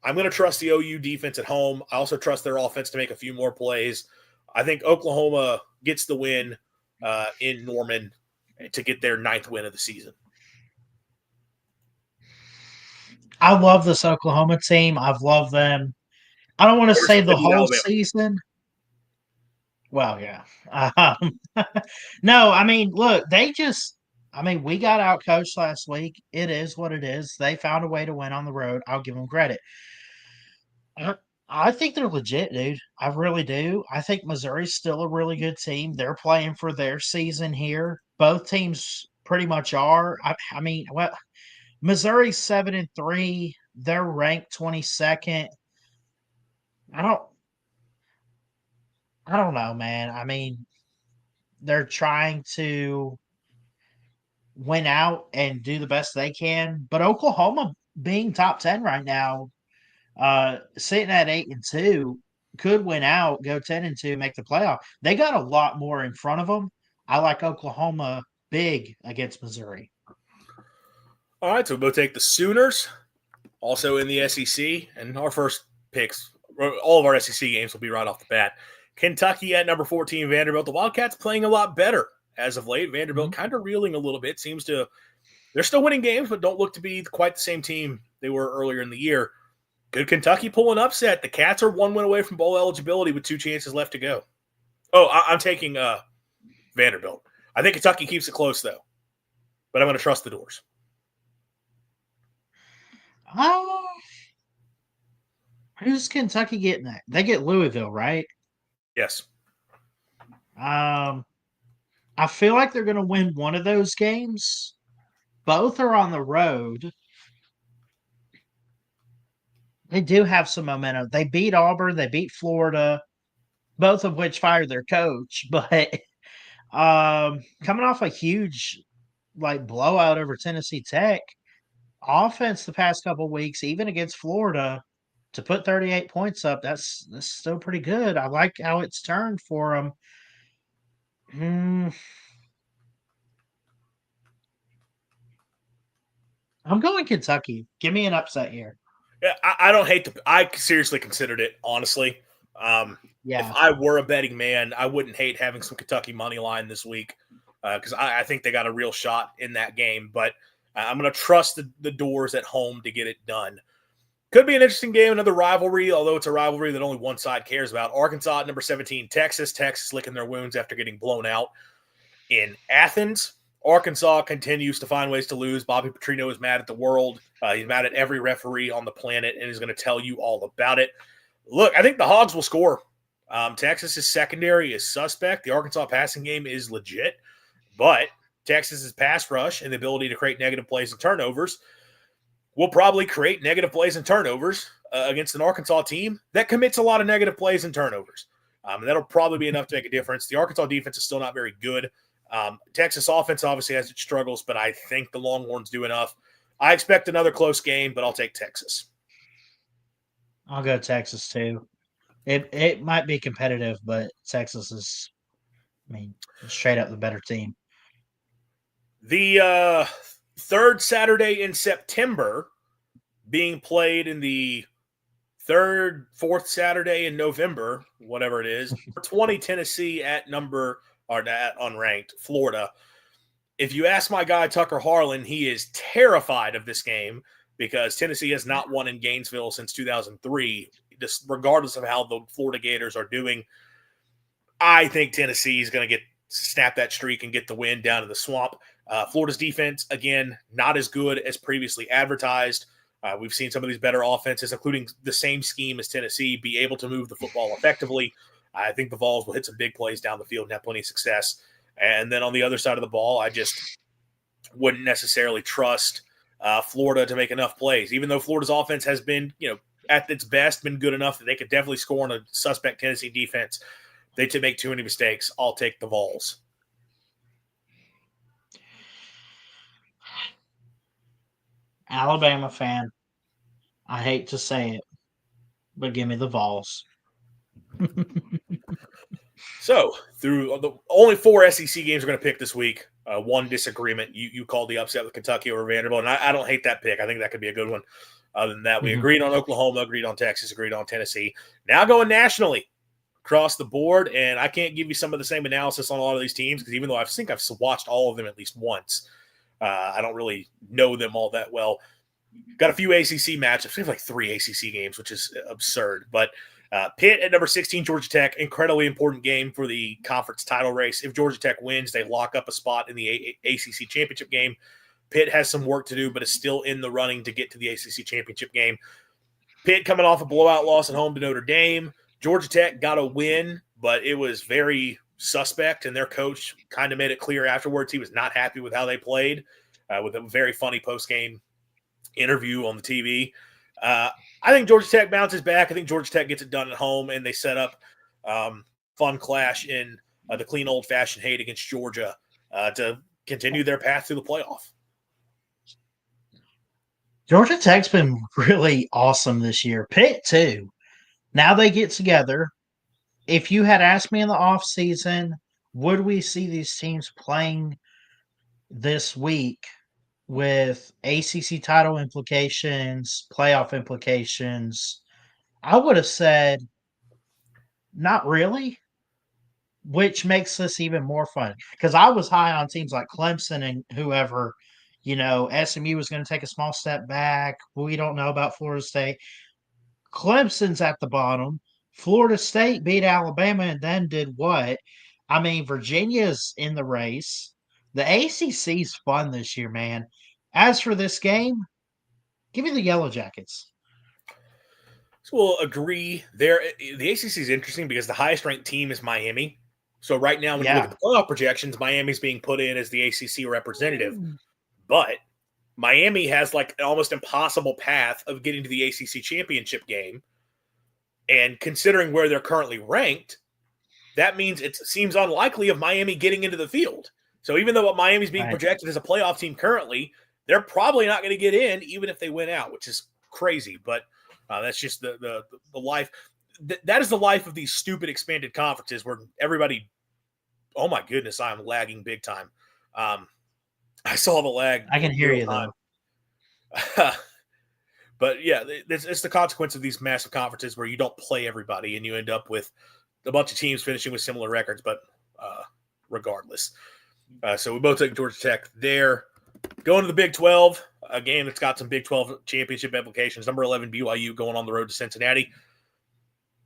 I'm going to trust the OU defense at home. I also trust their offense to make a few more plays. I think Oklahoma gets the win in Norman to get their 9th win of the season. I love this Oklahoma team. I've loved them. I don't want to say the whole season. Well, yeah. No, I mean, look, we got out coached last week. It is what it is. They found a way to win on the road. I'll give them credit. I think they're legit, dude. I really do. I think Missouri's still a really good team. They're playing for their season here. Both teams pretty much are. Missouri's 7-3. They're ranked 22nd. I don't know, man. I mean, they're trying to win out and do the best they can. But Oklahoma being top 10 right now, sitting at 8-2, could win out, go 10-2, make the playoff. They got a lot more in front of them. I like Oklahoma big against Missouri. All right, so we'll take the Sooners, also in the SEC, and our first picks, all of our SEC games will be right off the bat. Kentucky at number 14, Vanderbilt. The Wildcats playing a lot better as of late. Vanderbilt kind of reeling a little bit. They're still winning games, but don't look to be quite the same team they were earlier in the year. Good Kentucky pull an upset. The Cats are 1 win away from bowl eligibility with 2 chances left to go. Oh, I'm taking Vanderbilt. I think Kentucky keeps it close though, but I'm going to trust the doors. Oh, who's Kentucky getting that? They get Louisville, right? Yes. Um, I feel like they're going to win one of those games. Both are on the road. They do have some momentum. They beat Auburn, they beat Florida, both of which fired their coach. But coming off a huge blowout over Tennessee Tech, offense the past couple weeks, even against Florida, to put 38 points up, that's still pretty good. I like how it's turned for them. Mm, I'm going Kentucky. Give me an upset here. Yeah, I don't hate the. I seriously considered it honestly. If Yeah. I were a betting man, I wouldn't hate having some Kentucky money line this week because I think they got a real shot in that game. But I'm going to trust the doors at home to get it done. Could be an interesting game, another rivalry, although it's a rivalry that only one side cares about. Arkansas at number 17, Texas. Texas licking their wounds after getting blown out in Athens. Arkansas continues to find ways to lose. Bobby Petrino is mad at the world. He's mad at every referee on the planet and is going to tell you all about it. Look, I think the Hogs will score. Texas's secondary is suspect. The Arkansas passing game is legit, but Texas's pass rush and the ability to create negative plays and turnovers will probably create negative plays and turnovers against an Arkansas team that commits a lot of negative plays and turnovers. That'll probably be enough to make a difference. The Arkansas defense is still not very good. Texas offense obviously has its struggles, but I think the Longhorns do enough. I expect another close game, but I'll take Texas. I'll go Texas too. It might be competitive, but Texas is, I mean, straight up the better team. The third Saturday in September being played in the fourth Saturday in November, whatever it is, 20 Tennessee at number or at unranked Florida. If you ask my guy Tucker Harlan, he is terrified of this game because Tennessee has not won in Gainesville since 2003, just regardless of how the Florida Gators are doing. I think Tennessee is going to snap that streak and get the win down in the swamp. Florida's defense, again, not as good as previously advertised. We've seen some of these better offenses, including the same scheme as Tennessee, be able to move the football effectively. I think the Vols will hit some big plays down the field and have plenty of success. And then on the other side of the ball, I just wouldn't necessarily trust Florida to make enough plays, even though Florida's offense has been, at its best, been good enough that they could definitely score on a suspect Tennessee defense. They to make too many mistakes. I'll take the Vols. Alabama fan. I hate to say it, but give me the Vols. So, through the only 4 SEC games we're going to pick this week, one disagreement. You called the upset with Kentucky over Vanderbilt, and I don't hate that pick. I think that could be a good one. Other than that, we agreed on Oklahoma, agreed on Texas, agreed on Tennessee. Now going nationally across the board, and I can't give you some of the same analysis on a lot of these teams because even though I think I've watched all of them at least once, I don't really know them all that well. Got a few ACC matchups. We have like 3 ACC games, which is absurd. But Pitt at number 16, Georgia Tech, incredibly important game for the conference title race. If Georgia Tech wins, they lock up a spot in the ACC championship game. Pitt has some work to do, but is still in the running to get to the ACC championship game. Pitt coming off a blowout loss at home to Notre Dame. Georgia Tech got a win, but it was very suspect, and their coach kind of made it clear afterwards he was not happy with how they played, with a very funny post-game interview on the TV. I think Georgia Tech bounces back. I think Georgia Tech gets it done at home, and they set up fun clash in the clean old-fashioned hate against Georgia to continue their path through the playoff. Georgia Tech's been really awesome this year. Pitt, too. Now they get together. If you had asked me in the offseason, would we see these teams playing this week with ACC title implications, playoff implications, I would have said not really, which makes this even more fun. Because I was high on teams like Clemson and whoever, SMU was going to take a small step back. We don't know about Florida State. Clemson's at the bottom. Florida State beat Alabama and then did what? I mean, Virginia's in the race. The ACC's fun this year, man. As for this game, give me the Yellow Jackets. So we'll agree there. The ACC is interesting because the highest ranked team is Miami. So right now, when you look at Yeah. the playoff projections, Miami's being put in as the ACC representative. Ooh. But Miami has like an almost impossible path of getting to the ACC championship game. And considering where they're currently ranked, that means it seems unlikely of Miami getting into the field. So even though Miami's being Right. projected as a playoff team currently, they're probably not going to get in, even if they win out, which is crazy. But that's just the life. That is the life of these stupid expanded conferences where everybody. Oh my goodness, I'm lagging big time. I saw the lag I can in hear real you, time. though. But yeah, it's the consequence of these massive conferences where you don't play everybody and you end up with a bunch of teams finishing with similar records. But regardless, so we both take Georgia Tech there. Going to the Big 12, a game that's got some Big 12 championship implications. Number 11 BYU going on the road to Cincinnati.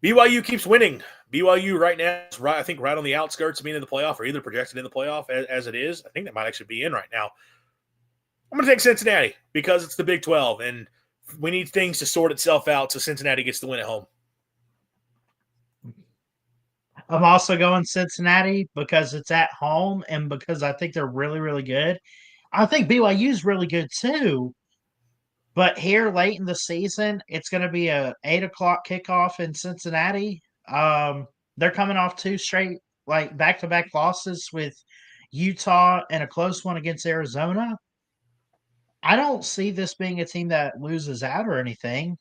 BYU keeps winning. BYU right now is I think right on the outskirts of being in the playoff, or either projected in the playoff as it is. I think they might actually be in right now. I'm going to take Cincinnati because it's the Big 12, and we need things to sort itself out so Cincinnati gets the win at home. I'm also going Cincinnati because it's at home and because I think they're really, really good. I think BYU's really good too. But here late in the season, it's going to be a 8 o'clock kickoff in Cincinnati. They're coming off two straight like back-to-back losses with Utah and a close one against Arizona. I don't see this being a team that loses out or anything.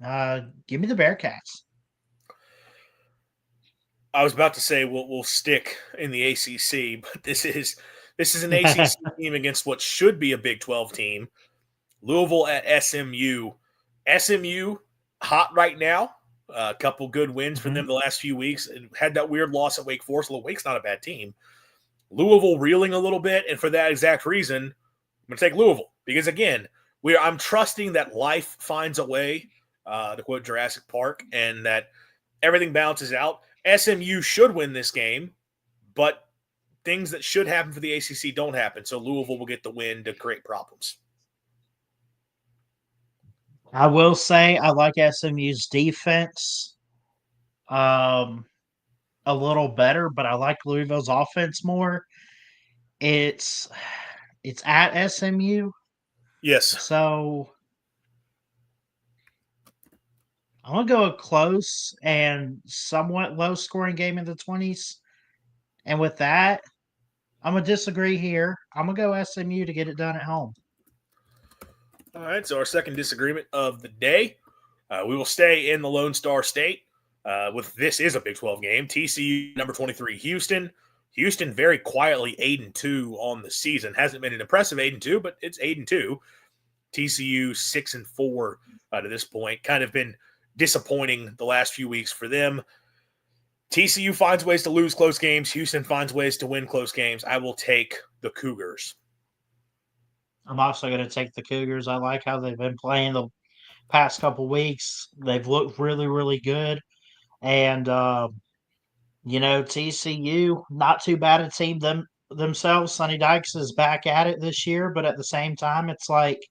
Give me the Bearcats. I was about to say we'll stick in the ACC, but this is an ACC team against what should be a Big 12 team. Louisville at SMU. SMU hot right now. A couple good wins for them the last few weeks. And had that weird loss at Wake Forest. Well, Wake's not a bad team. Louisville reeling a little bit, and for that exact reason, I'm going to take Louisville because again, I'm trusting that life finds a way, to quote Jurassic Park, and that everything balances out. SMU should win this game, but things that should happen for the ACC don't happen. So Louisville will get the win to create problems. I will say I like SMU's defense a little better, but I like Louisville's offense more. It's it's at SMU, Yes. so I'm gonna go a close and somewhat low scoring game in the 20s. And with that, I'm gonna disagree here. I'm gonna go SMU to get it done at home. All right. So our second disagreement of the day, we will stay in the Lone Star State. With this is a Big 12 game. TCU number 23, Houston. Houston very quietly 8-2 on the season. Hasn't been an impressive 8-2, but it's 8-2. TCU 6-4 to this point. Kind of been disappointing the last few weeks for them. TCU finds ways to lose close games. Houston finds ways to win close games. I will take the Cougars. I'm also gonna take the Cougars. I like how they've been playing the past couple weeks. They've looked really, really good. And TCU, not too bad a team themselves. Sonny Dykes is back at it this year, but at the same time, it's like,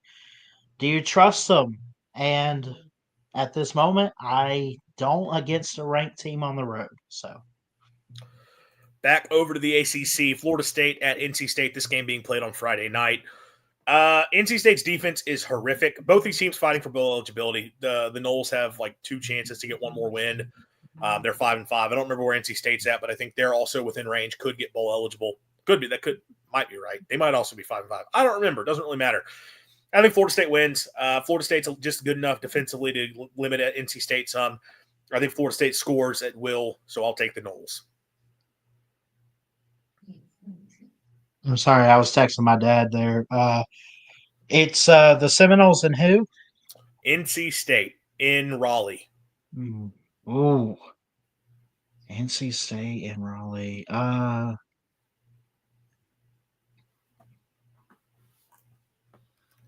do you trust them? And at this moment, I don't against a ranked team on the road. So Back over to the ACC, Florida State at NC State. This game being played on Friday night. NC State's defense is horrific. Both these teams fighting for bowl eligibility. The Noles have like 2 chances to get one more win. They're 5-5. I don't remember where NC State's at, but I think they're also within range. Could get bowl eligible. Could be. Might be right. They might also be 5-5. I don't remember. Doesn't really matter. I think Florida State wins. Florida State's just good enough defensively to limit NC State some. I think Florida State scores at will, so I'll take the Noles. I'm sorry, I was texting my dad there. It's the Seminoles and who? NC State in Raleigh. Ooh, NC State and Raleigh.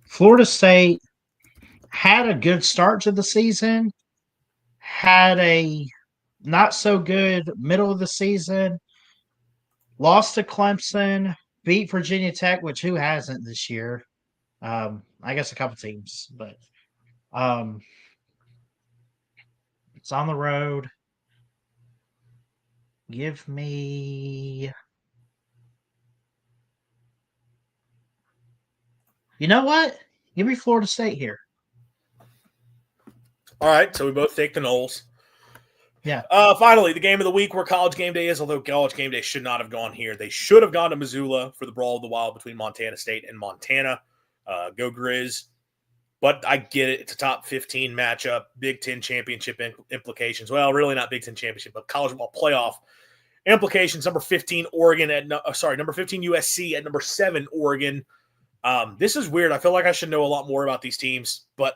Florida State had a good start to the season. Had a not so good middle of the season. Lost to Clemson, beat Virginia Tech, which who hasn't this year? I guess a couple teams, but um, it's on the road. Give me. You know what? Give me Florida State here. All right, so we both take the Noles. Yeah. Finally, the game of the week where College Game Day is, although College Game Day should not have gone here. They should have gone to Missoula for the Brawl of the Wild between Montana State and Montana. Go Grizz. But I get it. It's a top 15 matchup, Big Ten championship implications. Well, really not Big Ten championship, but college football playoff implications. Number 15 Oregon number 15 USC at number 7 Oregon. This is weird. I feel like I should know a lot more about these teams, but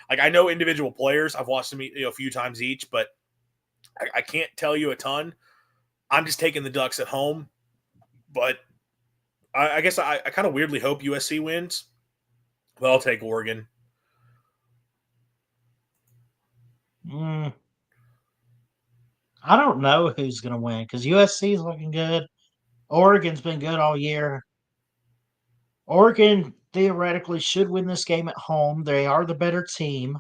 I know individual players. I've watched them a few times each, but I can't tell you a ton. I'm just taking the Ducks at home, but I guess I kind of weirdly hope USC wins. But I'll take Oregon. I don't know who's going to win because USC is looking good. Oregon's been good all year. Oregon theoretically should win this game at home. They are the better team.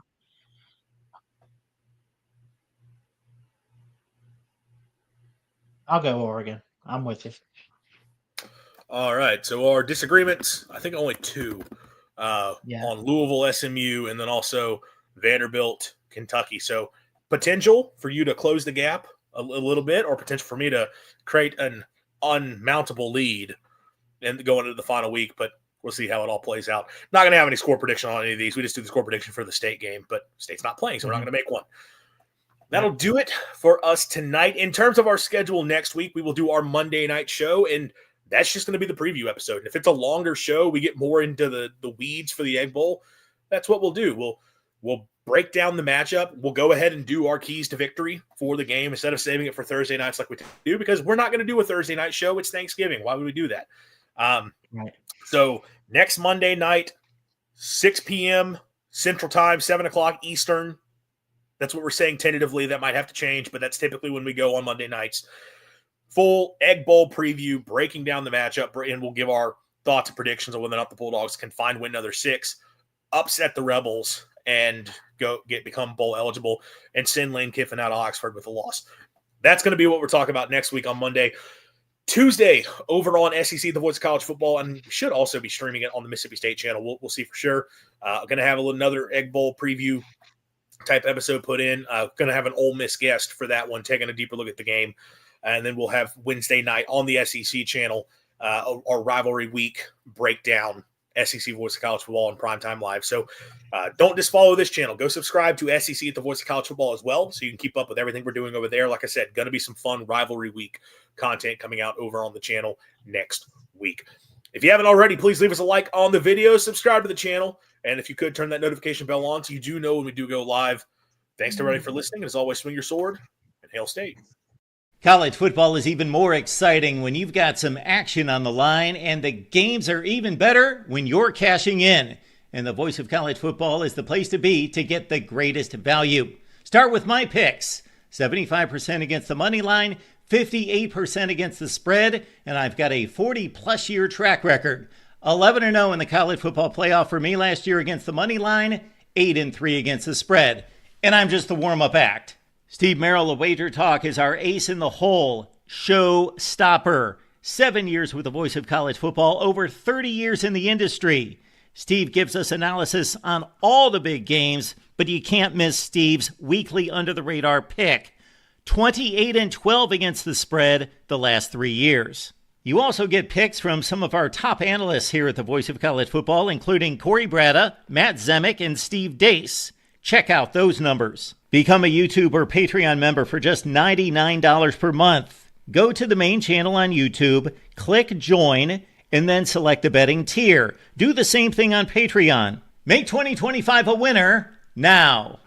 I'll go Oregon. I'm with you. All right. So our disagreements, I think only two on Louisville, SMU, and then also Vanderbilt, Kentucky. So potential for you to close the gap a little bit, or potential for me to create an unmountable lead and go into the final week, but we'll see how it all plays out. Not going to have any score prediction on any of these. We just do the score prediction for the state game, but state's not playing, so we're not going to make one. That'll do it for us tonight. In terms of our schedule next week, we will do our Monday night show, and that's just going to be the preview episode. And if it's a longer show, we get more into the weeds for the Egg Bowl, that's what we'll do. We'll break down the matchup. We'll go ahead and do our keys to victory for the game instead of saving it for Thursday nights like we do, because we're not going to do a Thursday night show. It's Thanksgiving. Why would we do that? Right. So next Monday night, 6 p.m. Central Time, 7 o'clock Eastern. That's what we're saying tentatively. That might have to change, but that's typically when we go on Monday nights. Full Egg Bowl preview, breaking down the matchup, and we'll give our thoughts and predictions on whether or not the Bulldogs can win another 6, upset the Rebels, and become bowl eligible, and send Lane Kiffin out of Oxford with a loss. That's going to be what we're talking about next week on Monday. Tuesday, over on SEC, the Voice of College Football, and we should also be streaming it on the Mississippi State channel. We'll see for sure. Going to have another Egg Bowl preview type episode put in. Going to have an Ole Miss guest for that one, taking a deeper look at the game. And then we'll have Wednesday night on the SEC channel, our rivalry week breakdown, SEC Voice of College Football and Primetime Live. So don't just follow this channel. Go subscribe to SEC at the Voice of College Football as well, so you can keep up with everything we're doing over there. Like I said, going to be some fun rivalry week content coming out over on the channel next week. If you haven't already, please leave us a like on the video, subscribe to the channel, and if you could, turn that notification bell on so you do know when we do go live. Thanks to everybody for listening. As always, swing your sword and Hail State. College football is even more exciting when you've got some action on the line, and the games are even better when you're cashing in. And the Voice of College Football is the place to be to get the greatest value. Start with my picks. 75% against the money line, 58% against the spread, and I've got a 40-plus year track record. 11-0 in the college football playoff for me last year against the money line, 8-3 against the spread. And I'm just the warm-up act. Steve Merrill of Wager Talk is our ace in the hole, show stopper. 7 years with the Voice of College Football, over 30 years in the industry. Steve gives us analysis on all the big games, but you can't miss Steve's weekly under-the-radar pick. 28-12 against the spread the last 3 years. You also get picks from some of our top analysts here at the Voice of College Football, including Corey Bratta, Matt Zemek, and Steve Dace. Check out those numbers. Become a YouTube or Patreon member for just $99 per month. Go to the main channel on YouTube, click join, and then select the betting tier. Do the same thing on Patreon. Make 2025 a winner now.